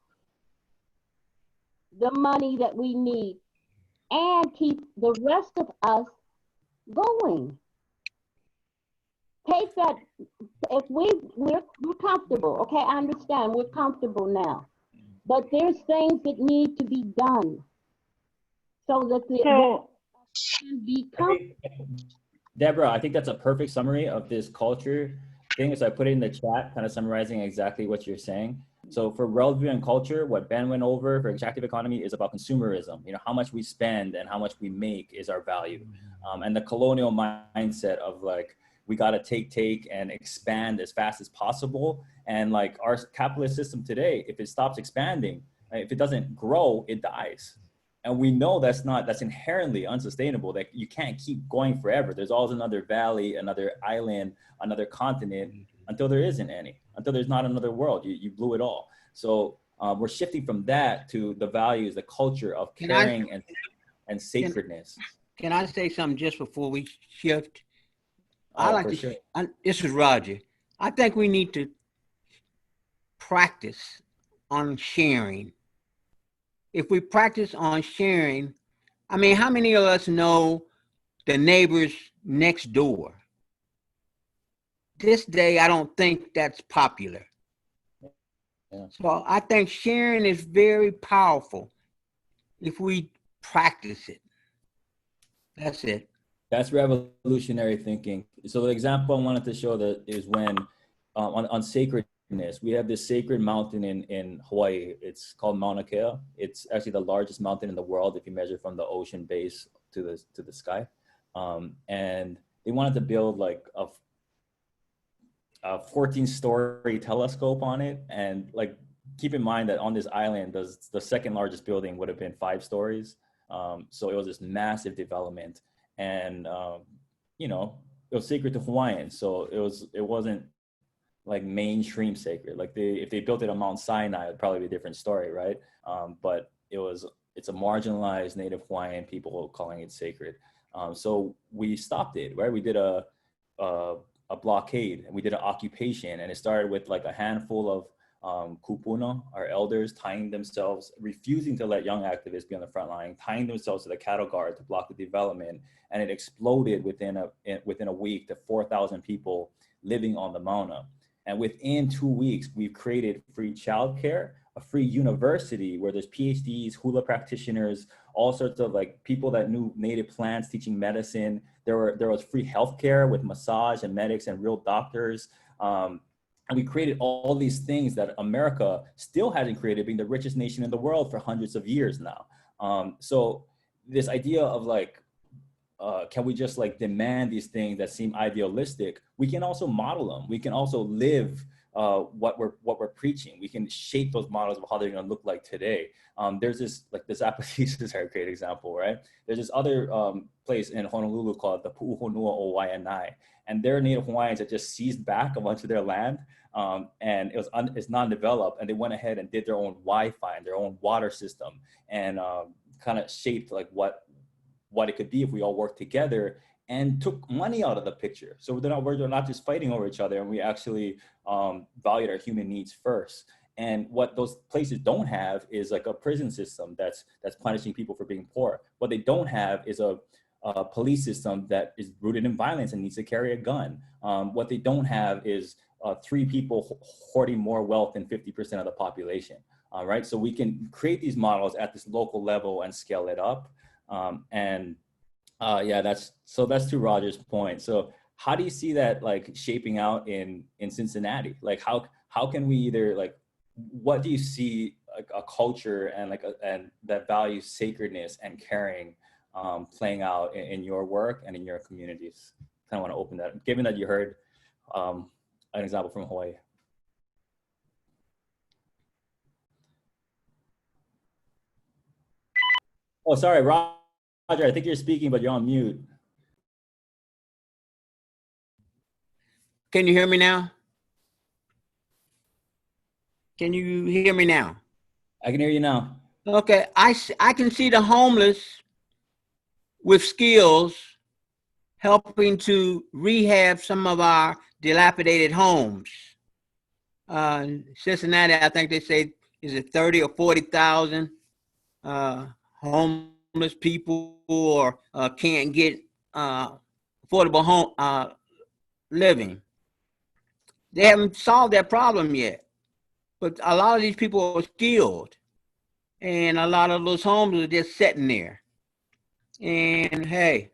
the money that we need and keep the rest of us going. Take that, if we're comfortable, okay, I understand, we're comfortable now, but there's things that need to be done so that can be comfortable. Deborah, I think that's a perfect summary of this culture thing. So I put it in the chat, kind of summarizing exactly what you're saying. So for worldview and culture, what Ben went over for extractive economy is about consumerism. How much we spend and how much we make is our value. And the colonial mindset of, like, we got to take and expand as fast as possible. And like our capitalist system today, if it stops expanding, if it doesn't grow, it dies. And we know that's inherently unsustainable, that you can't keep going forever. There's always another valley, another island, another continent, until there isn't any, until there's not another world. You blew it all. So we're shifting from that to the values, the culture of caring and sacredness. Can I say something just before we shift? Sure. This is Roger. I think we need to practice on sharing. If we practice on sharing, I mean, how many of us know the neighbors next door? This day, I don't think that's popular. So I think sharing is very powerful if we practice it. That's it. That's revolutionary thinking. So the example I wanted to show that is when on sacredness, we have this sacred mountain in Hawaii. It's called Mauna Kea. It's actually the largest mountain in the world if you measure from the ocean base to the sky. And they wanted to build like a 14-story telescope on it, and like keep in mind that on this island, the second largest building would have been 5 stories. So it was this massive development, and you know, it was sacred to Hawaiians. So it wasn't like mainstream sacred. Like if they built it on Mount Sinai, it'd probably be a different story, right? But it's a marginalized Native Hawaiian people calling it sacred. So we stopped it, right? We did a blockade, and we did an occupation, and it started with like a handful of kupuna, our elders, tying themselves, refusing to let young activists be on the front line, tying themselves to the cattle guard to block the development, and it exploded within a week to 4,000 people living on the Mauna. And within 2 weeks, we've created free childcare, a free university where there's PhDs, hula practitioners, all sorts of like people that knew native plants teaching medicine. There was free healthcare with massage and medics and real doctors. And we created all these things that America still hasn't created, being the richest nation in the world for hundreds of years now. So this idea of like, can we just like demand these things that seem idealistic? We can also model them. We can also live what we're preaching. We can shape those models of how they're going to look like today. There's this Applebee's is a great example, right? There's this other place in Honolulu called the Pu'uhonua o Waianae, and they're Native Hawaiians that just seized back a bunch of their land, and it's non-developed, and they went ahead and did their own Wi-Fi and their own water system, and kind of shaped like what it could be if we all worked together, and took money out of the picture. So we're not just fighting over each other, and we actually valued our human needs first. And what those places don't have is like a prison system that's punishing people for being poor. What they don't have is a police system that is rooted in violence and needs to carry a gun. What they don't have is 3 people hoarding more wealth than 50% of the population. Right? So we can create these models at this local level and scale it up. Yeah, that's to Roger's point. So how do you see that like shaping out in Cincinnati? Like how can we either like, what do you see like a culture and and that values sacredness and caring playing out in your work and in your communities? Kind of want to open that, given that you heard an example from Hawaii. Oh, sorry, Roger, I think you're speaking, but you're on mute. Can you hear me now? Can you hear me now? I can hear you now. Okay, I can see the homeless with skills helping to rehab some of our dilapidated homes. Cincinnati, I think they say, is it 30 or 40,000 homeless people or can't get affordable home living. They haven't solved that problem yet. But a lot of these people are skilled, and a lot of those homes are just sitting there. And hey,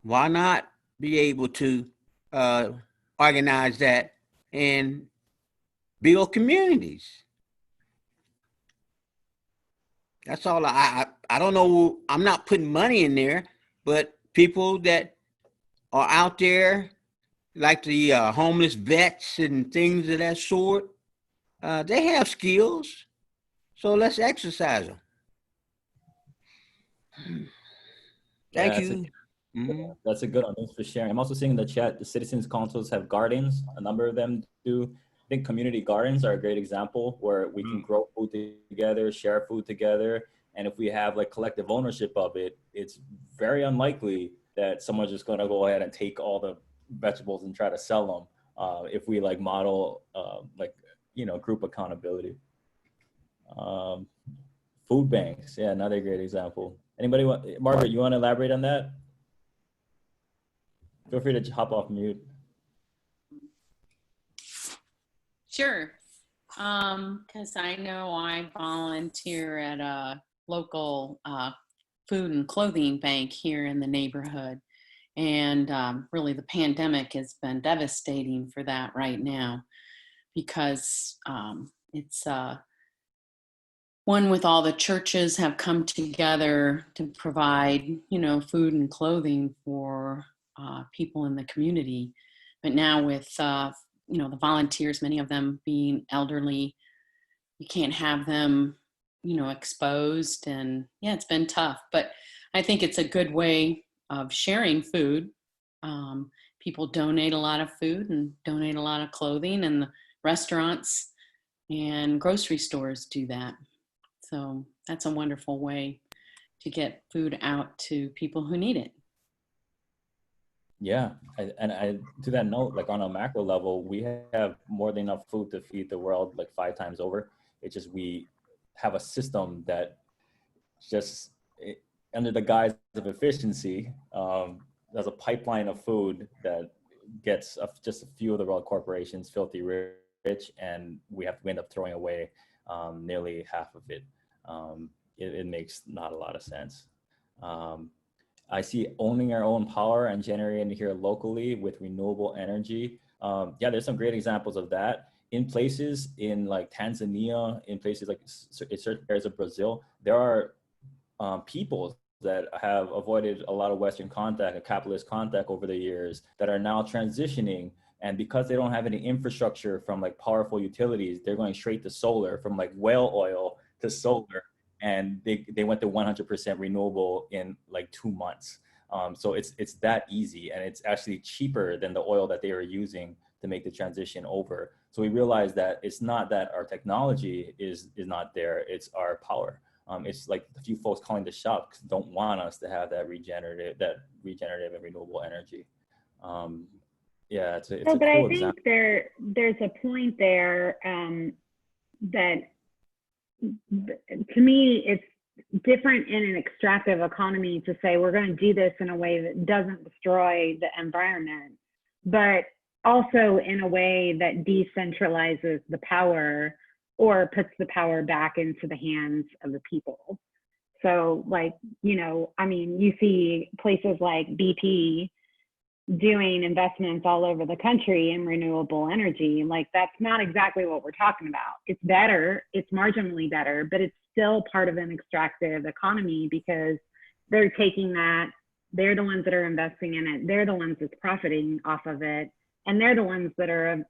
why not be able to organize that and build communities? That's all. I don't know. I'm not putting money in there, but people that are out there, like the homeless vets and things of that sort, they have skills. So let's exercise them. Thank you. That's a good one. Thanks for sharing. I'm also seeing in the chat, the citizens councils have gardens. A number of them do. I think community gardens are a great example where we can grow food together, share food together. And if we have like collective ownership of it, it's very unlikely that someone's just going to go ahead and take all the vegetables and try to sell them. If we like model group accountability. Food banks, yeah, another great example. Anybody want, Margaret, you want to elaborate on that? Feel free to hop off mute. Sure. Because I know I volunteer at a local food and clothing bank here in the neighborhood. And really the pandemic has been devastating for that right now, because it's one with all the churches have come together to provide, you know, food and clothing for people in the community. But now with, you know, the volunteers, many of them being elderly, you can't have them, you know, exposed. And yeah, it's been tough, but I think it's a good way of sharing food. People donate a lot of food and donate a lot of clothing, and the restaurants and grocery stores do that. So that's a wonderful way to get food out to people who need it. Yeah, and to that note, like on a macro level, we have more than enough food to feed the world like 5 times over. It's just we have a system that just under the guise of efficiency, there's a pipeline of food that gets just a few of the world corporations filthy rich, and we end up throwing away nearly half of it. It makes not a lot of sense. I see owning our own power and generating here locally with renewable energy. Yeah, there's some great examples of that. In places in like Tanzania, in places like certain areas of Brazil, there are people that have avoided a lot of Western contact and capitalist contact over the years that are now transitioning. And because they don't have any infrastructure from like powerful utilities, they're going straight to solar, from like whale oil to solar. And they went to 100% renewable in like 2 months. So it's that easy, and it's actually cheaper than the oil that they were using to make the transition over. So we realized that it's not that our technology is not there, it's our power. It's like a few folks calling the shots don't want us to have that regenerative and renewable energy. Yeah, it's a but cool I think example. there's a point there that, to me, it's different in an extractive economy to say we're going to do this in a way that doesn't destroy the environment, but also in a way that decentralizes the power or puts the power back into the hands of the people. So like, you know, I mean, you see places like BP doing investments all over the country in renewable energy. Like, that's not exactly what we're talking about. It's better, it's marginally better, but it's still part of an extractive economy because they're taking that, they're the ones that are investing in it, they're the ones that's profiting off of it, and they're the ones that are,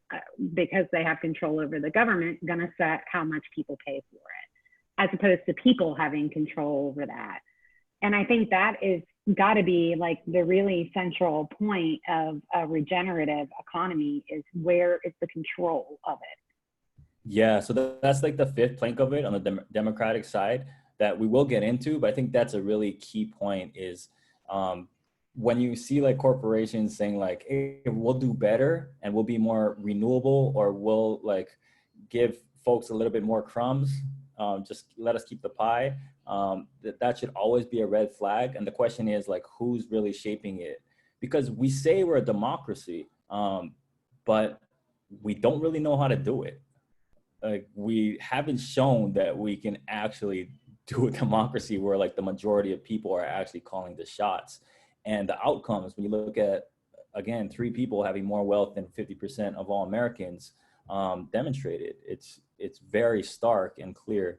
because they have control over the government, gonna set how much people pay for it, as opposed to people having control over that. And I think that is got to be like the really central point of a regenerative economy, is where is the control of it. Yeah, so that's like the fifth plank of it on the democratic side that we will get into, but I think that's a really key point is when you see like corporations saying like, hey, we'll do better and we'll be more renewable, or we'll like give folks a little bit more crumbs, just let us keep the pie. That should always be a red flag. And the question is like, who's really shaping it? Because we say we're a democracy, but we don't really know how to do it. Like, we haven't shown that we can actually do a democracy where like the majority of people are actually calling the shots. And the outcomes, when you look at, again, 3 people having more wealth than 50% of all Americans, demonstrated. It's very stark and clear.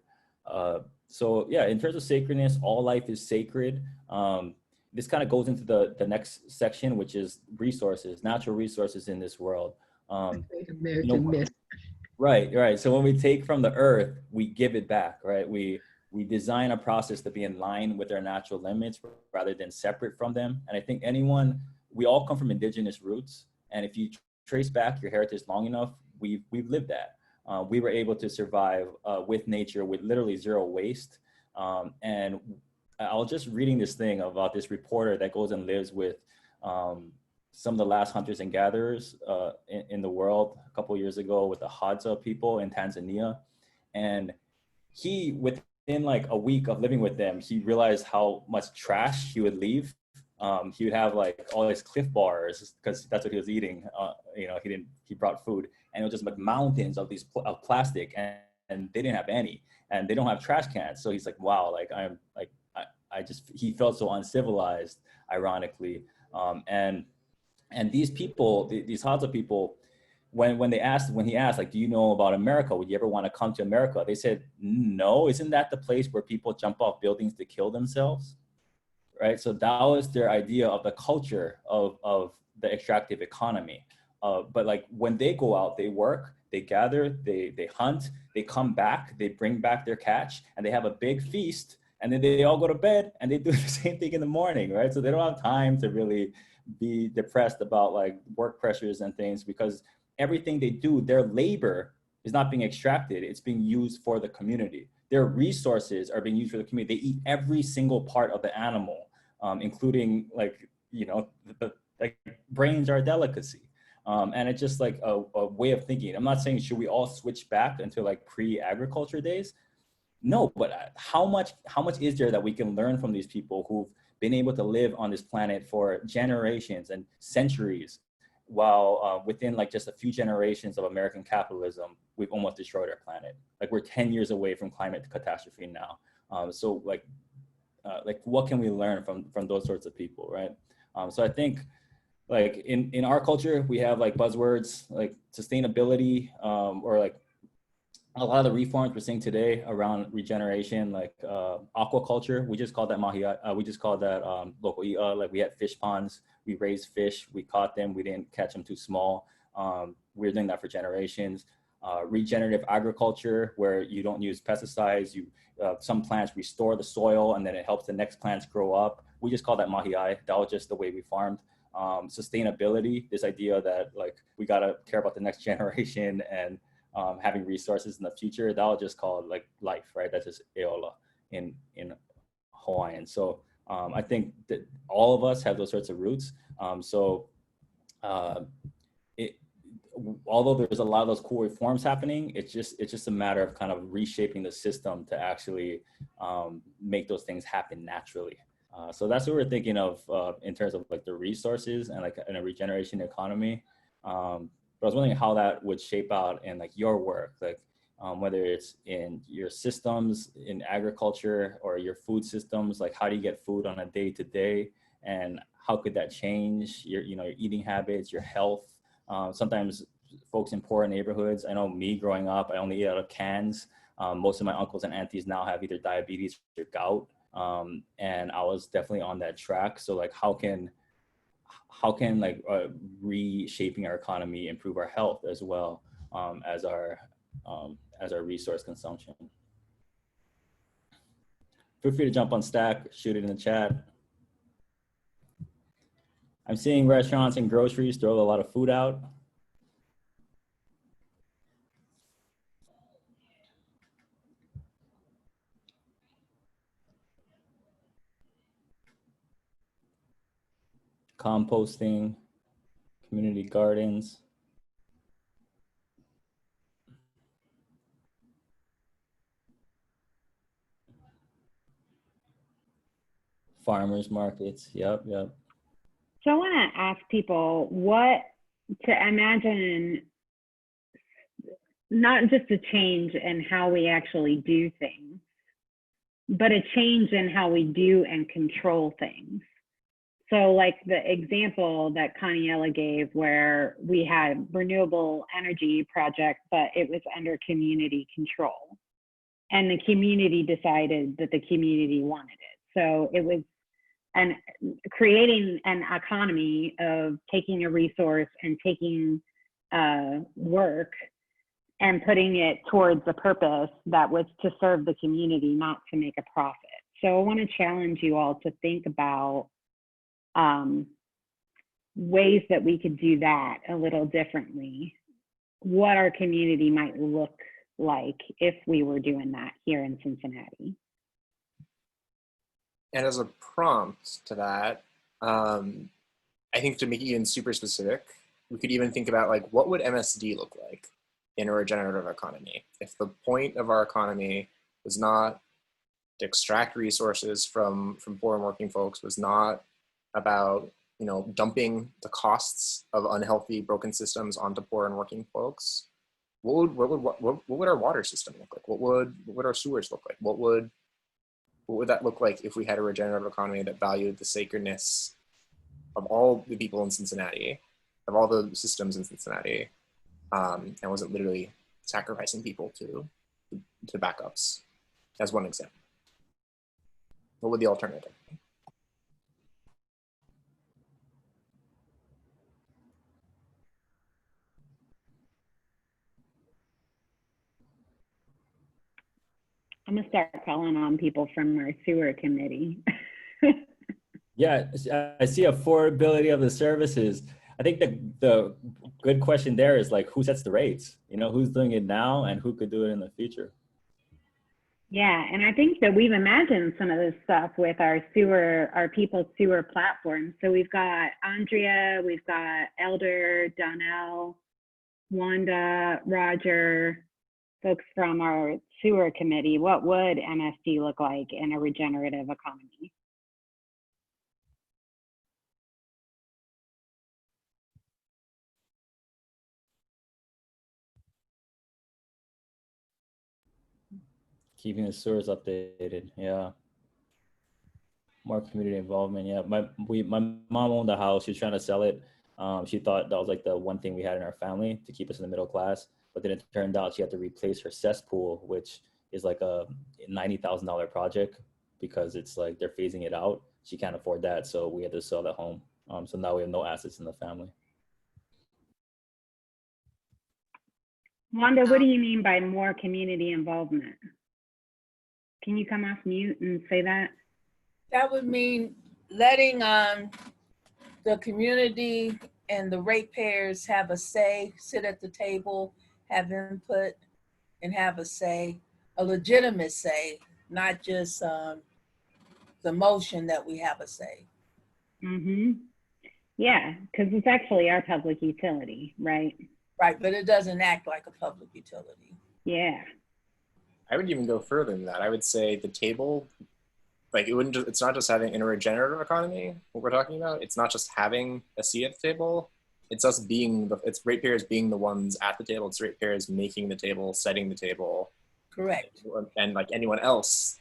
So yeah, in terms of sacredness, all life is sacred. This kind of goes into the next section, which is resources, natural resources in this world. American myth. Right. So when we take from the earth, we give it back, right? We design a process to be in line with our natural limits rather than separate from them. And I think we all come from indigenous roots. And if you trace back your heritage long enough, we've lived that. We were able to survive with nature with literally zero waste. And I was just reading this thing about this reporter that goes and lives with some of the last hunters and gatherers in the world a couple of years ago with the Hadza people in Tanzania. And he, within like a week of living with them, he realized how much trash he would leave. He would have like all his Cliff Bars because that's what he was eating. He brought food. and it was just like mountains of these of plastic, and they didn't have any, and they don't have trash cans. So he's like, wow, like he felt so uncivilized, ironically. And these people, these Hadza people, when he asked, like, do you know about America? Would you ever want to come to America? They said, no, isn't that the place where people jump off buildings to kill themselves? Right? So that was their idea of the culture of the extractive economy. But like when they go out, they work, they gather, they hunt, they come back, they bring back their catch, and they have a big feast, and then they all go to bed and they do the same thing in the morning, right? So they don't have time to really be depressed about like work pressures and things, because everything they do, their labor is not being extracted, it's being used for the community. Their resources are being used for the community. They eat every single part of the animal, including like, you know, like brains are a delicacy. And it's just like a way of thinking. I'm not saying should we all switch back into like pre-agriculture days? No, but how much is there that we can learn from these people who've been able to live on this planet for generations and centuries, while within like just a few generations of American capitalism, we've almost destroyed our planet. Like we're 10 years away from climate catastrophe now. So like what can we learn from those sorts of people, right? So I think like in our culture, we have like buzzwords like sustainability, or like a lot of the reforms we're seeing today around regeneration, like aquaculture. We just called that mahia. We just called that local. Like we had fish ponds. We raised fish. We caught them. We didn't catch them too small. We're doing that for generations. Regenerative agriculture, where you don't use pesticides. Some plants restore the soil, and then it helps the next plants grow up. We just call that mahia. That was just the way we farmed. Sustainability, this idea that like we gotta care about the next generation and having resources in the future, that was just called like life, right? That's just Eola in Hawaiian. So I think that all of us have those sorts of roots. Although there's a lot of those cool reforms happening, it's just a matter of kind of reshaping the system to actually make those things happen naturally. So that's what we're thinking of in terms of like the resources and like in a regeneration economy. But I was wondering how that would shape out in like your work, like whether it's in your systems in agriculture or your food systems, like how do you get food on a day-to-day, and how could that change your eating habits, your health? Sometimes folks in poor neighborhoods, I know me growing up, I only eat out of cans. Most of my uncles and aunties now have either diabetes or gout. And I was definitely on that track. So like how can like reshaping our economy improve our health as well as our resource consumption? Feel free to jump on Stack, shoot it in the chat. I'm seeing restaurants and groceries throw a lot of food out. Composting, community gardens. Farmers markets, yep. So I want to ask people to imagine not just a change in how we actually do things, but a change in how we do and control things. So like the example that Kaniela gave, where we had renewable energy project, but it was under community control. And the community decided that the community wanted it. So it was creating an economy of taking a resource and taking work and putting it towards a purpose that was to serve the community, not to make a profit. So I want to challenge you all to think about ways that we could do that a little differently, what our community might look like if we were doing that here in Cincinnati. And as a prompt to that, I think to make it even super specific, we could even think about like, what would MSD look like in a regenerative economy? If the point of our economy was not to extract resources from poor and working folks, was not about dumping the costs of unhealthy, broken systems onto poor and working folks, what would our water system look like? What would our sewers look like? What would that look like if we had a regenerative economy that valued the sacredness of all the people in Cincinnati, of all the systems in Cincinnati, and wasn't literally sacrificing people to backups, as one example? What would the alternative be? I'm gonna start calling on people from our sewer committee. Yeah, I see affordability of the services. I think the good question there is like, who sets the rates? Who's doing it now and who could do it in the future? Yeah, and I think that we've imagined some of this stuff with our people's sewer platform. So we've got Andrea, we've got Elder, Donnell, Wanda, Roger, folks from our sewer committee. What would MSD look like in a regenerative economy? Keeping the sewers updated, yeah. More community involvement, yeah. My mom owned a house. She was trying to sell it. She thought that was like the one thing we had in our family to keep us in the middle class. But then it turned out she had to replace her cesspool, which is like a $90,000 project because it's like they're phasing it out. She can't afford that, so we had to sell that home. So now we have no assets in the family. Wanda, what do you mean by more community involvement? Can you come off mute and say that? That would mean letting the community and the ratepayers have a say, sit at the table, have input, and have a say, a legitimate say, not just the motion that we have a say. Mm-hmm. Yeah, because it's actually our public utility, right? Right, but it doesn't act like a public utility. Yeah. I would even go further than that. I would say the table, like it's not just having in a regenerative economy, what we're talking about. It's not just having a seat at the table. It's us it's ratepayers being the ones at the table. It's ratepayers making the table, setting the table. Correct. And like anyone else,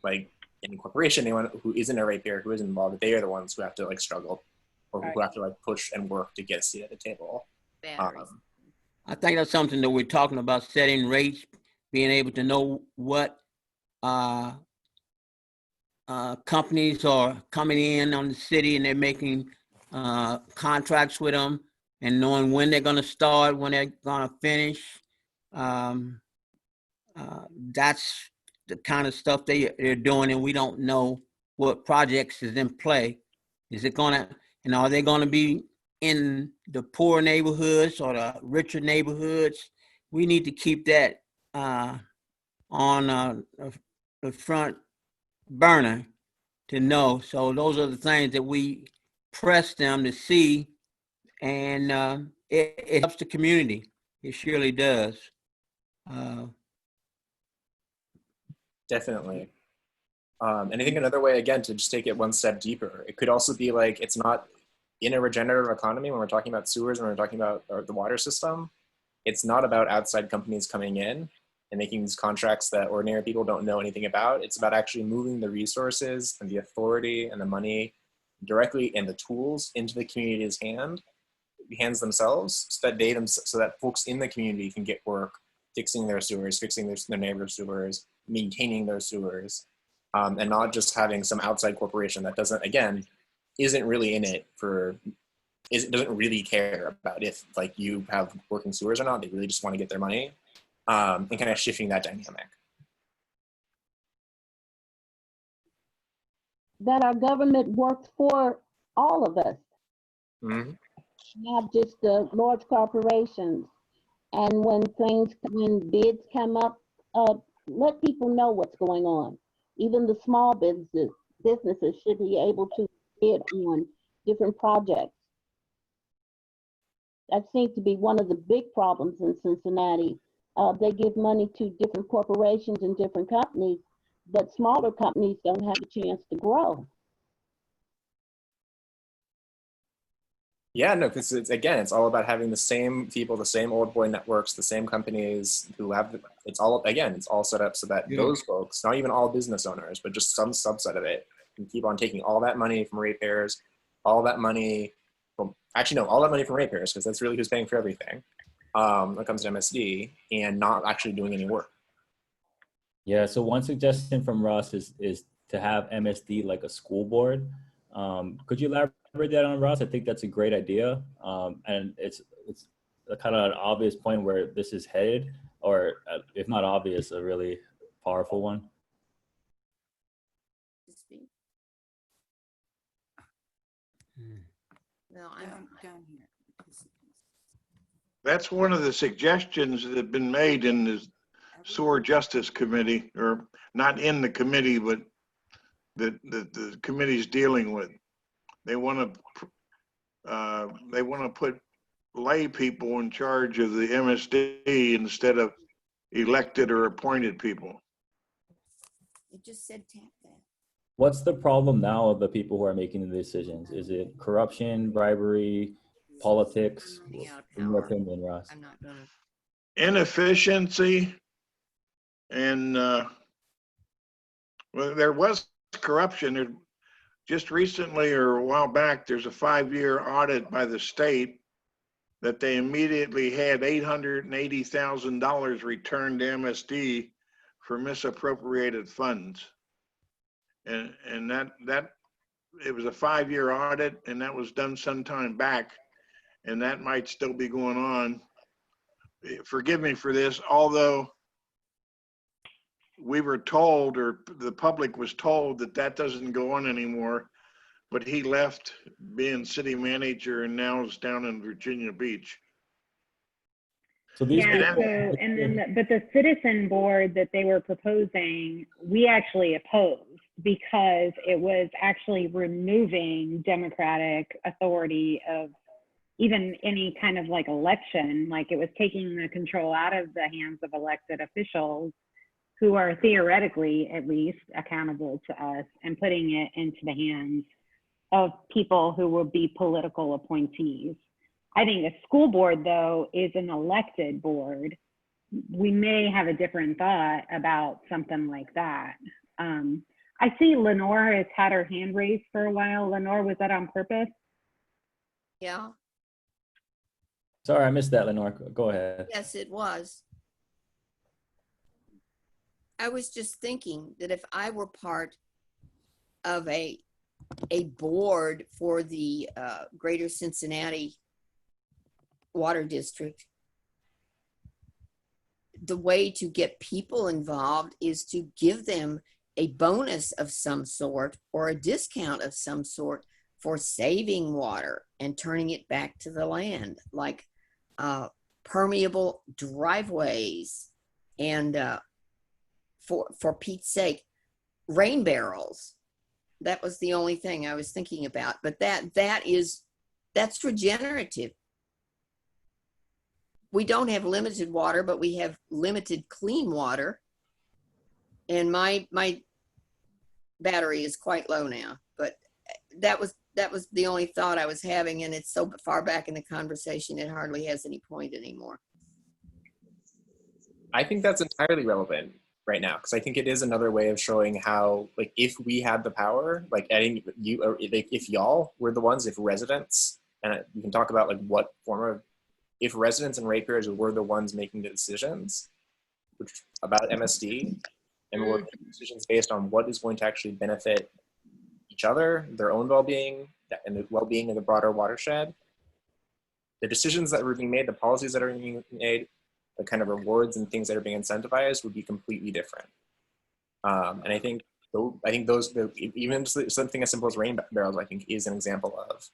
like any corporation, anyone who isn't a ratepayer, who isn't involved, they are the ones who have to like struggle or who have to like push and work to get a seat at the table. I think that's something that we're talking about, setting rates, being able to know what companies are coming in on the city and they're making contracts with them and knowing when they're going to start, when they're going to finish. That's the kind of stuff they're doing, and we don't know what projects is in play. Is it going to, are they going to be in the poor neighborhoods or the richer neighborhoods? We need to keep that on the front burner to know. So those are the things that we press them to see, and it helps the community. It surely does. Definitely. And I think another way, again, to just take it one step deeper, it could also be like, it's not in a regenerative economy when we're talking about sewers, when we're talking about the water system, it's not about outside companies coming in and making these contracts that ordinary people don't know anything about. It's about actually moving the resources and the authority and the money directly and the tools into the community's hands themselves, so that folks in the community can get work fixing their sewers, fixing their neighbor's sewers, maintaining their sewers, and not just having some outside corporation that isn't really in it doesn't really care about if like you have working sewers or not. They really just want to get their money, and kind of shifting that dynamic. That our government works for all of us, not just the large corporations. And when bids come up, let people know what's going on. Even the small businesses should be able to bid on different projects. That seems to be one of the big problems in Cincinnati. They give money to different corporations and different companies, but smaller companies don't have a chance to grow. Yeah, no, because it's all about having the same people, the same old boy networks, the same companies who have, it's all set up so that those folks, not even all business owners, but just some subset of it, can keep on taking all that money from ratepayers, all that money, well, actually no, all that money from ratepayers, because that's really who's paying for everything when it comes to MSD, and not actually doing any work. Yeah, so one suggestion from Russ is to have MSD like a school board. Could you elaborate that on, Ross? I think that's a great idea. And it's a kind of an obvious point where this is headed, or if not obvious, a really powerful one. No, I'm down here. That's one of the suggestions that have been made in the Sewer Justice Committee, or not in the committee, but that the committee's dealing with. They want to put lay people in charge of the MSD instead of elected or appointed people. It just said tap that. What's the problem now of the people who are making the decisions? Is it corruption, bribery, politics? In your opinion, Ross? I'm not gonna. Inefficiency, and well, there was corruption. Just recently or a while back, there's a 5-year audit by the state that they immediately had $880,000 returned to MSD for misappropriated funds. And that it was a 5-year audit, and that was done some time back, and that might still be going on. Forgive me for this, although we were told, or the public was told, that that doesn't go on anymore, but he left being city manager and now is down in Virginia Beach. So these yeah, and then but the citizen board that they were proposing, we actually opposed, because it was actually removing democratic authority of even any kind of like election. Like, it was taking the control out of the hands of elected officials, who are theoretically at least accountable to us, and putting it into the hands of people who will be political appointees. I think a school board, though, is an elected board. We may have a different thought about something like that. I see Lenore has had her hand raised for a while. Lenore, was that on purpose? Yeah. Sorry, I missed that, Lenore. Go ahead. Yes, it was. I was just thinking that if I were part of a board for the Greater Cincinnati Water District, the way to get people involved is to give them a bonus of some sort or a discount of some sort for saving water and turning it back to the land, like permeable driveways, and for Pete's sake, rain barrels. That was the only thing I was thinking about. But that's regenerative. We don't have limited water, but we have limited clean water. And my battery is quite low now. But that was the only thought I was having, and it's so far back in the conversation it hardly has any point anymore. I think that's entirely relevant right now, because I think it is another way of showing how, like, if we had the power, like adding you, or like if y'all were the ones, if residents, and we can talk about like what form of, if residents and ratepayers were the ones making the decisions about MSD, and were making decisions based on what is going to actually benefit each other, their own well-being, and the well-being of the broader watershed, the decisions that were being made, the policies that are being made, the kind of rewards and things that are being incentivized would be completely different. And I think those, even just something as simple as rain barrels, I think is an example of,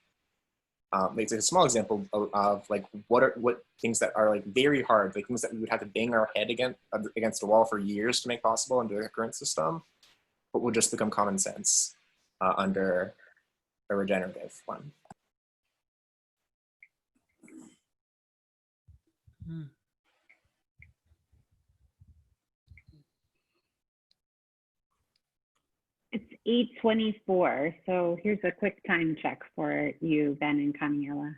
it's a small example of like what things that are like very hard, like things that we would have to bang our head against a wall for years to make possible under the current system, but will just become common sense under a regenerative one. It's 8:24, so here's a quick time check for you, Ben and Kaniela.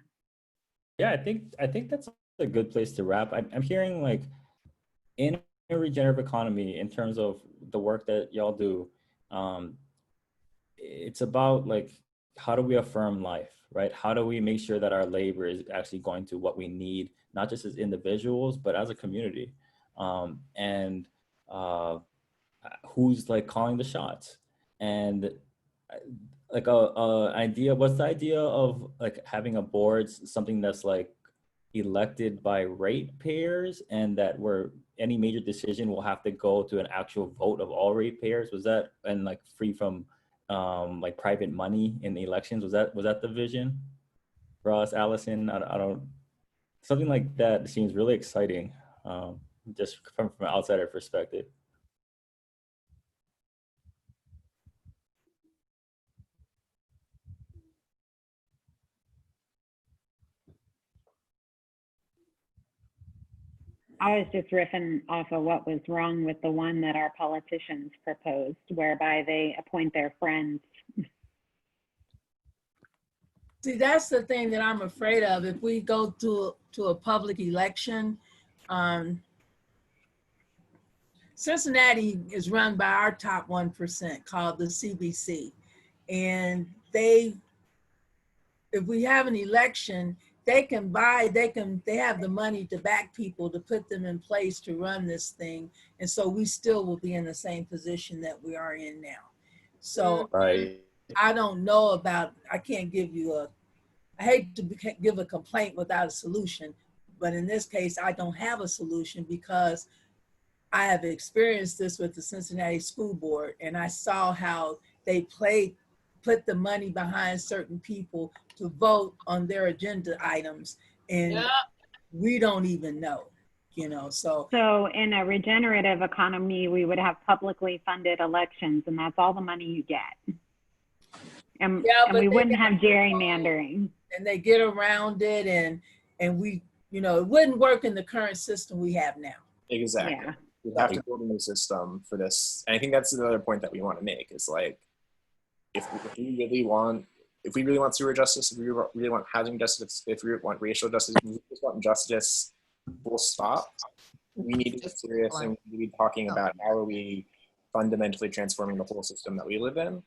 Yeah, I think that's a good place to wrap. I'm hearing like in a regenerative economy, in terms of the work that y'all do, it's about like, how do we affirm life, right? How do we make sure that our labor is actually going to what we need, not just as individuals, but as a community? And who's like calling the shots? And like a idea, what's the idea of like having a board, something that's like elected by ratepayers, and that where any major decision will have to go to an actual vote of all ratepayers? Was that, and like free from like private money in the elections? Was that the vision? Ross, Allison, I don't, something like that seems really exciting, just from an outsider perspective. I was just riffing off of what was wrong with the one that our politicians proposed, whereby they appoint their friends. See, that's the thing that I'm afraid of. If we go to a public election, Cincinnati is run by our top 1% called the CBC. And if we have an election, they have the money to back people to put them in place to run this thing. And so we still will be in the same position that we are in now. So right. I don't know about, I can't give you I hate to give a complaint without a solution, but in this case, I don't have a solution because I have experienced this with the Cincinnati School Board, and I saw how they put the money behind certain people to vote on their agenda items, and we don't even know, so. So in a regenerative economy, we would have publicly funded elections, and that's all the money you get. And we wouldn't have gerrymandering. And they get around it, and we, it wouldn't work in the current system we have now. Exactly. Yeah. We have to build a new system for this. And I think that's another point that we want to make is like, if we really want sewer justice, if we really want housing justice, if we want racial justice, if we just want justice, full stop, we need to get serious and we need to be talking about how are we fundamentally transforming the whole system that we live in.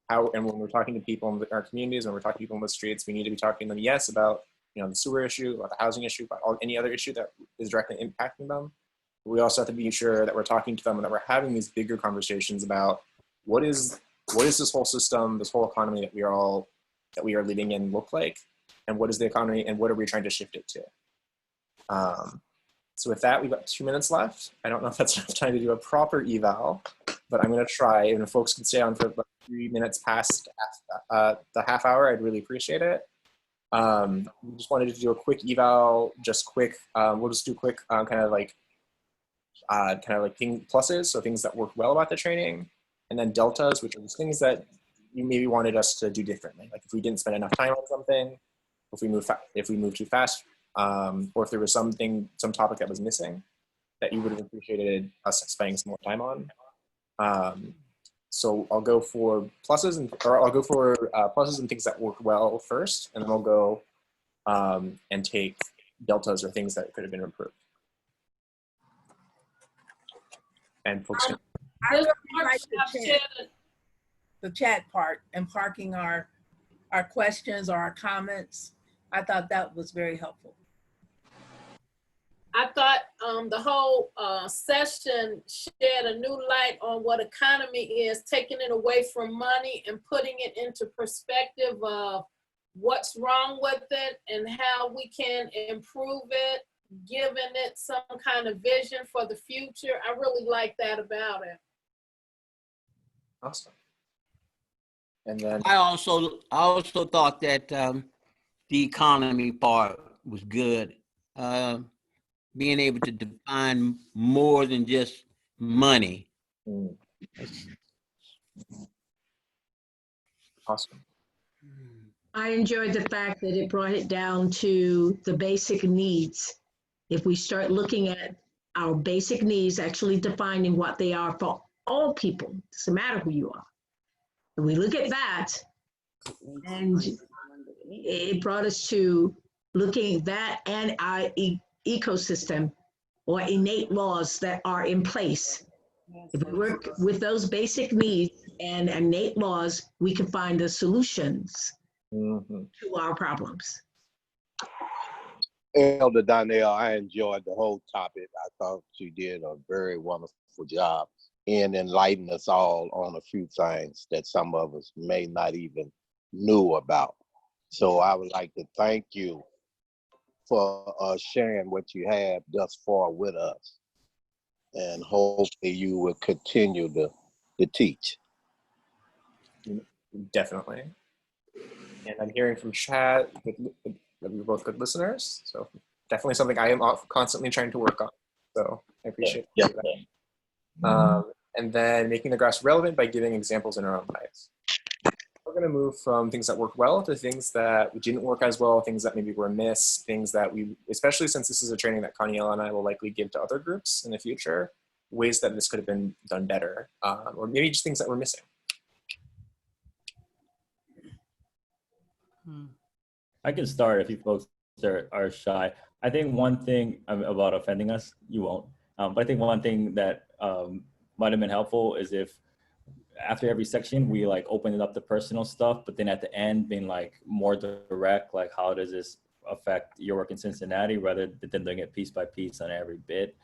And when we're talking to people in our communities, when we're talking to people in the streets, we need to be talking to them, yes, about the sewer issue, about the housing issue, about any other issue that is directly impacting them. But we also have to be sure that we're talking to them and that we're having these bigger conversations about what is this whole system, this whole economy that we are living in look like, and what is the economy and what are we trying to shift it to? So with that, we've got 2 minutes left. I don't know if that's enough time to do a proper eval, but I'm going to try. And if folks can stay on for about 3 minutes past the half hour, I'd really appreciate it. We just wanted to do a quick eval, just quick. We'll just do quick kind of like pluses, so things that work well about the training, and then deltas, which are those things that you maybe wanted us to do differently. Like if we didn't spend enough time on something, if we moved too fast, or if there was some topic that was missing that you would have appreciated us spending some more time on. So I'll go for pluses and things that work well first, and then I'll go and take deltas or things that could have been improved. And folks can. I really like the chat part and parking our questions or our comments. I thought that was very helpful. I thought the whole session shed a new light on what economy is, taking it away from money and putting it into perspective of what's wrong with it and how we can improve it, giving it some kind of vision for the future. I really like that about it. Awesome. And then I also thought that the economy part was good. Being able to define more than just money. Awesome. I enjoyed the fact that it brought it down to the basic needs. If we start looking at our basic needs, actually defining what they are for all people, it doesn't matter who you are. And we look at that, and it brought us to looking at that and our ecosystem or innate laws that are in place. If we work with those basic needs and innate laws, we can find the solutions to our problems. Elder Donnell, I enjoyed the whole topic. I thought you did a very wonderful job in enlightening us all on a few things that some of us may not even knew about. So I would like to thank you for sharing what you have thus far with us. And hopefully you will continue to teach. Definitely. And I'm hearing from chat that we're both good listeners. So definitely something I am constantly trying to work on. So I appreciate that. And then making the grass relevant by giving examples in our own lives. We're going to move from things that worked well to things that didn't work as well, things that maybe were amiss, things that we, especially since this is a training that KANIELA and I will likely give to other groups in the future, ways that this could have been done better, or maybe just things that we're missing. I can start if you folks are shy. I think one thing about offending us, you won't, but I think one thing that might have been helpful is if after every section, we like open it up to personal stuff, but then at the end being like more direct, like how does this affect your work in Cincinnati rather than doing it piece by piece on every bit.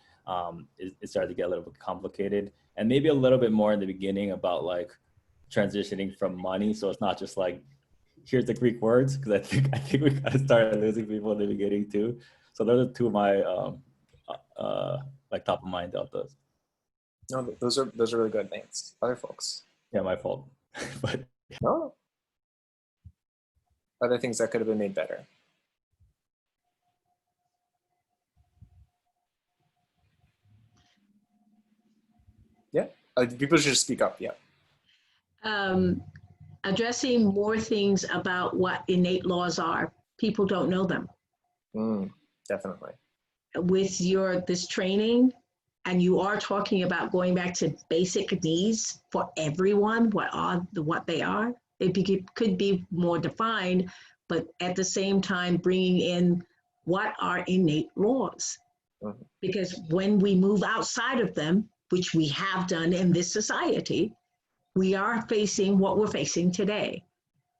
It started to get a little bit complicated, and maybe a little bit more in the beginning about like transitioning from money. So it's not just like, here's the Greek words, because I think we kind of started losing people in the beginning too. So those are two of my like top of mind deltas. No, those are really good. Thanks. Other folks. Yeah, my fault. But no. Other things that could have been made better. Yeah, people should just speak up. Yeah. Addressing more things about what innate laws are. People don't know them. Definitely. With this training, and you are talking about going back to basic needs for everyone, what they are, could be more defined, but at the same time bringing in what are innate laws. Because when we move outside of them, which we have done in this society, we are facing what we're facing today.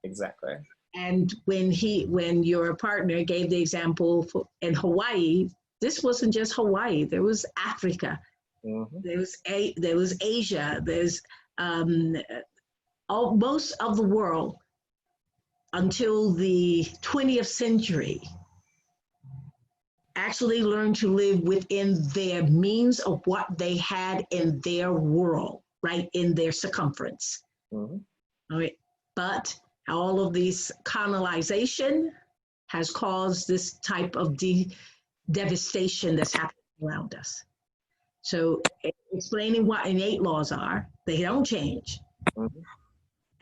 Exactly. And when your partner gave the example in Hawaii, this wasn't just Hawaii. There was Africa. There was Asia. There's most of the world until the 20th century actually learned to live within their means of what they had in their world, right, in their circumference. All right, but all of this colonization has caused this type of devastation that's happening around us. So explaining what innate laws are, they don't change.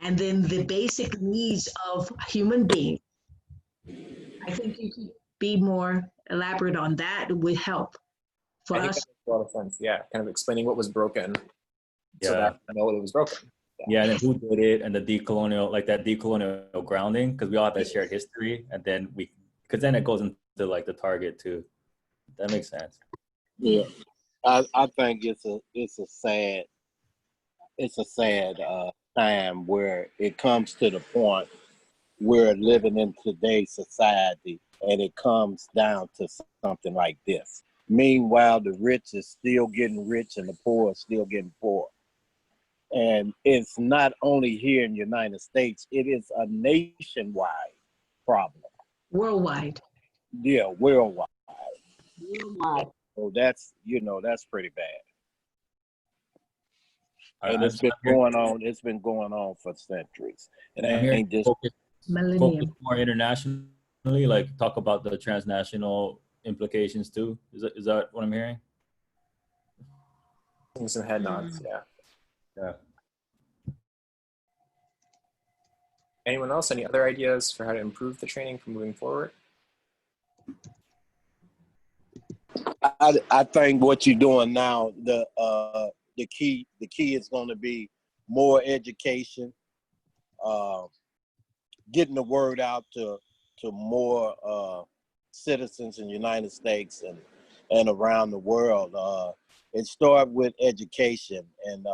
And then the basic needs of human beings, I think you could be more elaborate on that. It would help for us. That makes a lot of sense. Yeah, kind of explaining what was broken so that I know it was broken. Yeah, and then who did it, and the decolonial, like that decolonial grounding, because we all have that shared history, and then because then it goes into like the target too. That makes sense. Yeah, I think it's a sad time where it comes to the point we're living in today's society, and it comes down to something like this. Meanwhile, the rich is still getting rich, and the poor is still getting poor. And it's not only here in the United States, it is a nationwide problem. Worldwide. Yeah, worldwide. Worldwide. So that's pretty bad. And it's been going on for centuries. And I ain't just focus more internationally, like talk about the transnational implications too. Is that what I'm hearing? Some head nods, yeah. Yeah. Anyone else? Any other ideas for how to improve the training for moving forward? I think what you're doing now, the key is going to be more education, getting the word out to more citizens in the United States and around the world. It started with education and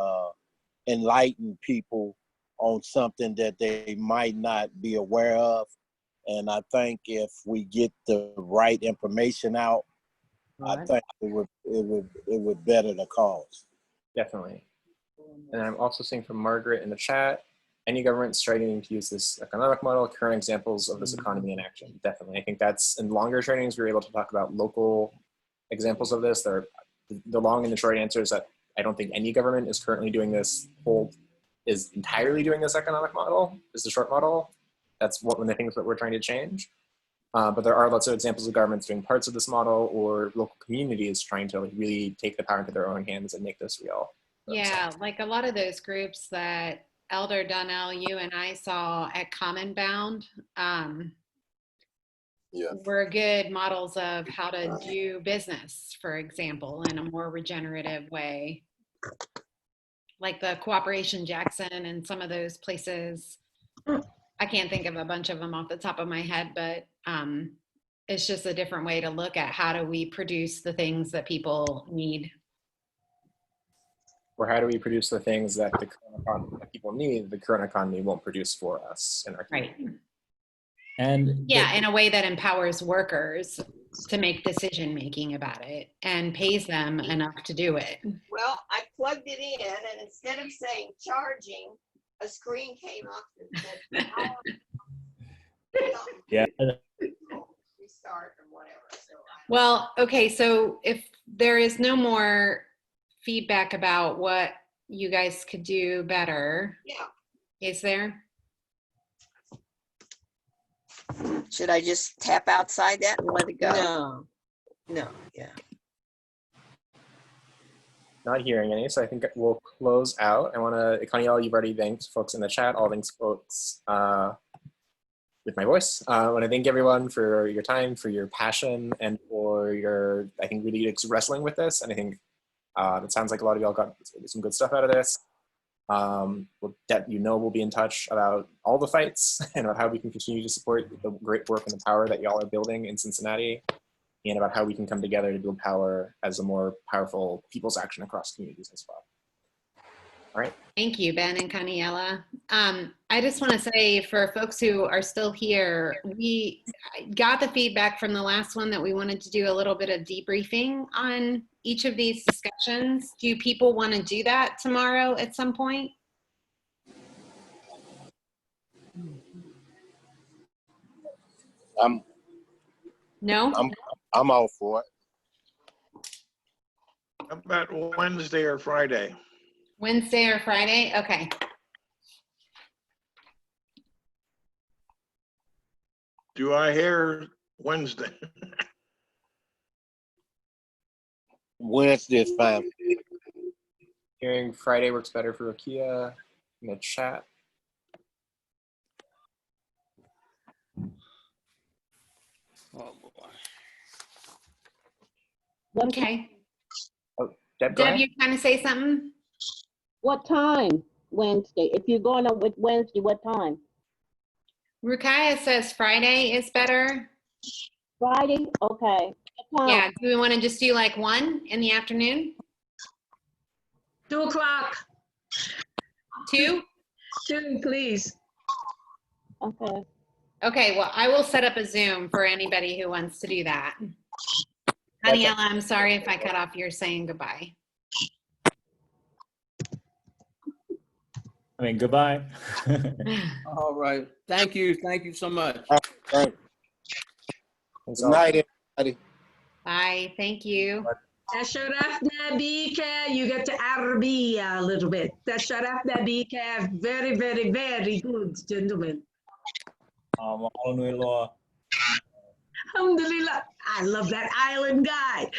enlighten people on something that they might not be aware of. And I think if we get the right information out, I think it would better the cause. Definitely. And I'm also seeing from Margaret in the chat, any government striving to use this economic model, current examples of this economy in action. Definitely. I think that's in longer trainings, we were able to talk about local examples of this. The long and the short answer is that I don't think any government is currently doing this is entirely doing this economic model, is the short model. That's one of the things that we're trying to change. But there are lots of examples of governments doing parts of this model or local communities trying to like really take the power into their own hands and make this real. Yeah, like a lot of those groups that Elder Donnell, you and I saw at Common Bound were good models of how to do business, for example, in a more regenerative way. Like the Cooperation Jackson and some of those places. I can't think of a bunch of them off the top of my head, but it's just a different way to look at how do we produce the things that people need. Or how do we produce the things that the current economy, that people need, the current economy won't produce for us in our community. Right. And yeah, in a way that empowers workers to make decision making about it and pays them enough to do it. Well, I plugged it in, and instead of saying charging, a screen came up that said power. Yeah. Restart or whatever. So Well, okay, so if there is no more feedback about what you guys could do better, is there? should I just tap outside that and let it go? No, yeah. Not hearing any, so I think we'll close out. I want to, Kaniela, you've already thanked folks in the chat. I'll thank folks with my voice. I want to thank everyone for your time, for your passion, and for your, I think, really wrestling with this. And I think it sounds like a lot of y'all got some good stuff out of this. We'll be in touch about all the fights and about how we can continue to support the great work and the power that y'all are building in Cincinnati, and about how we can come together to build power as a more powerful people's action across communities as well. All right. Thank you, Ben and Kaniela. I just want to say for folks who are still here, we got the feedback from the last one that we wanted to do a little bit of debriefing on each of these discussions. Do people want to do that tomorrow at some point? No? I'm all for it. How about Wednesday or Friday? Wednesday or Friday? Okay. Do I hear Wednesday? Wednesday is fine. Hearing Friday works better for Rakia in the chat. Oh boy. Okay. Oh, Deb, you're trying to say something? What time Wednesday? If you're going on with Wednesday, what time? Rukiah says Friday is better. Friday? Okay. What time? Yeah, do we want to just do like 1 in the afternoon? 2 o'clock. 2? 2, please. Okay. Okay, well, I will set up a Zoom for anybody who wants to do that. Kaniela, I'm sorry if I cut off your saying goodbye. I mean, goodbye. All right. Thank you. Thank you so much. Good night, everybody. Bye. Thank you. Tasharafna bika, you get to Arabiya a little bit. Tasharafna bika, very, very, very good, gentlemen. Alhamdulillah. I love that island guy.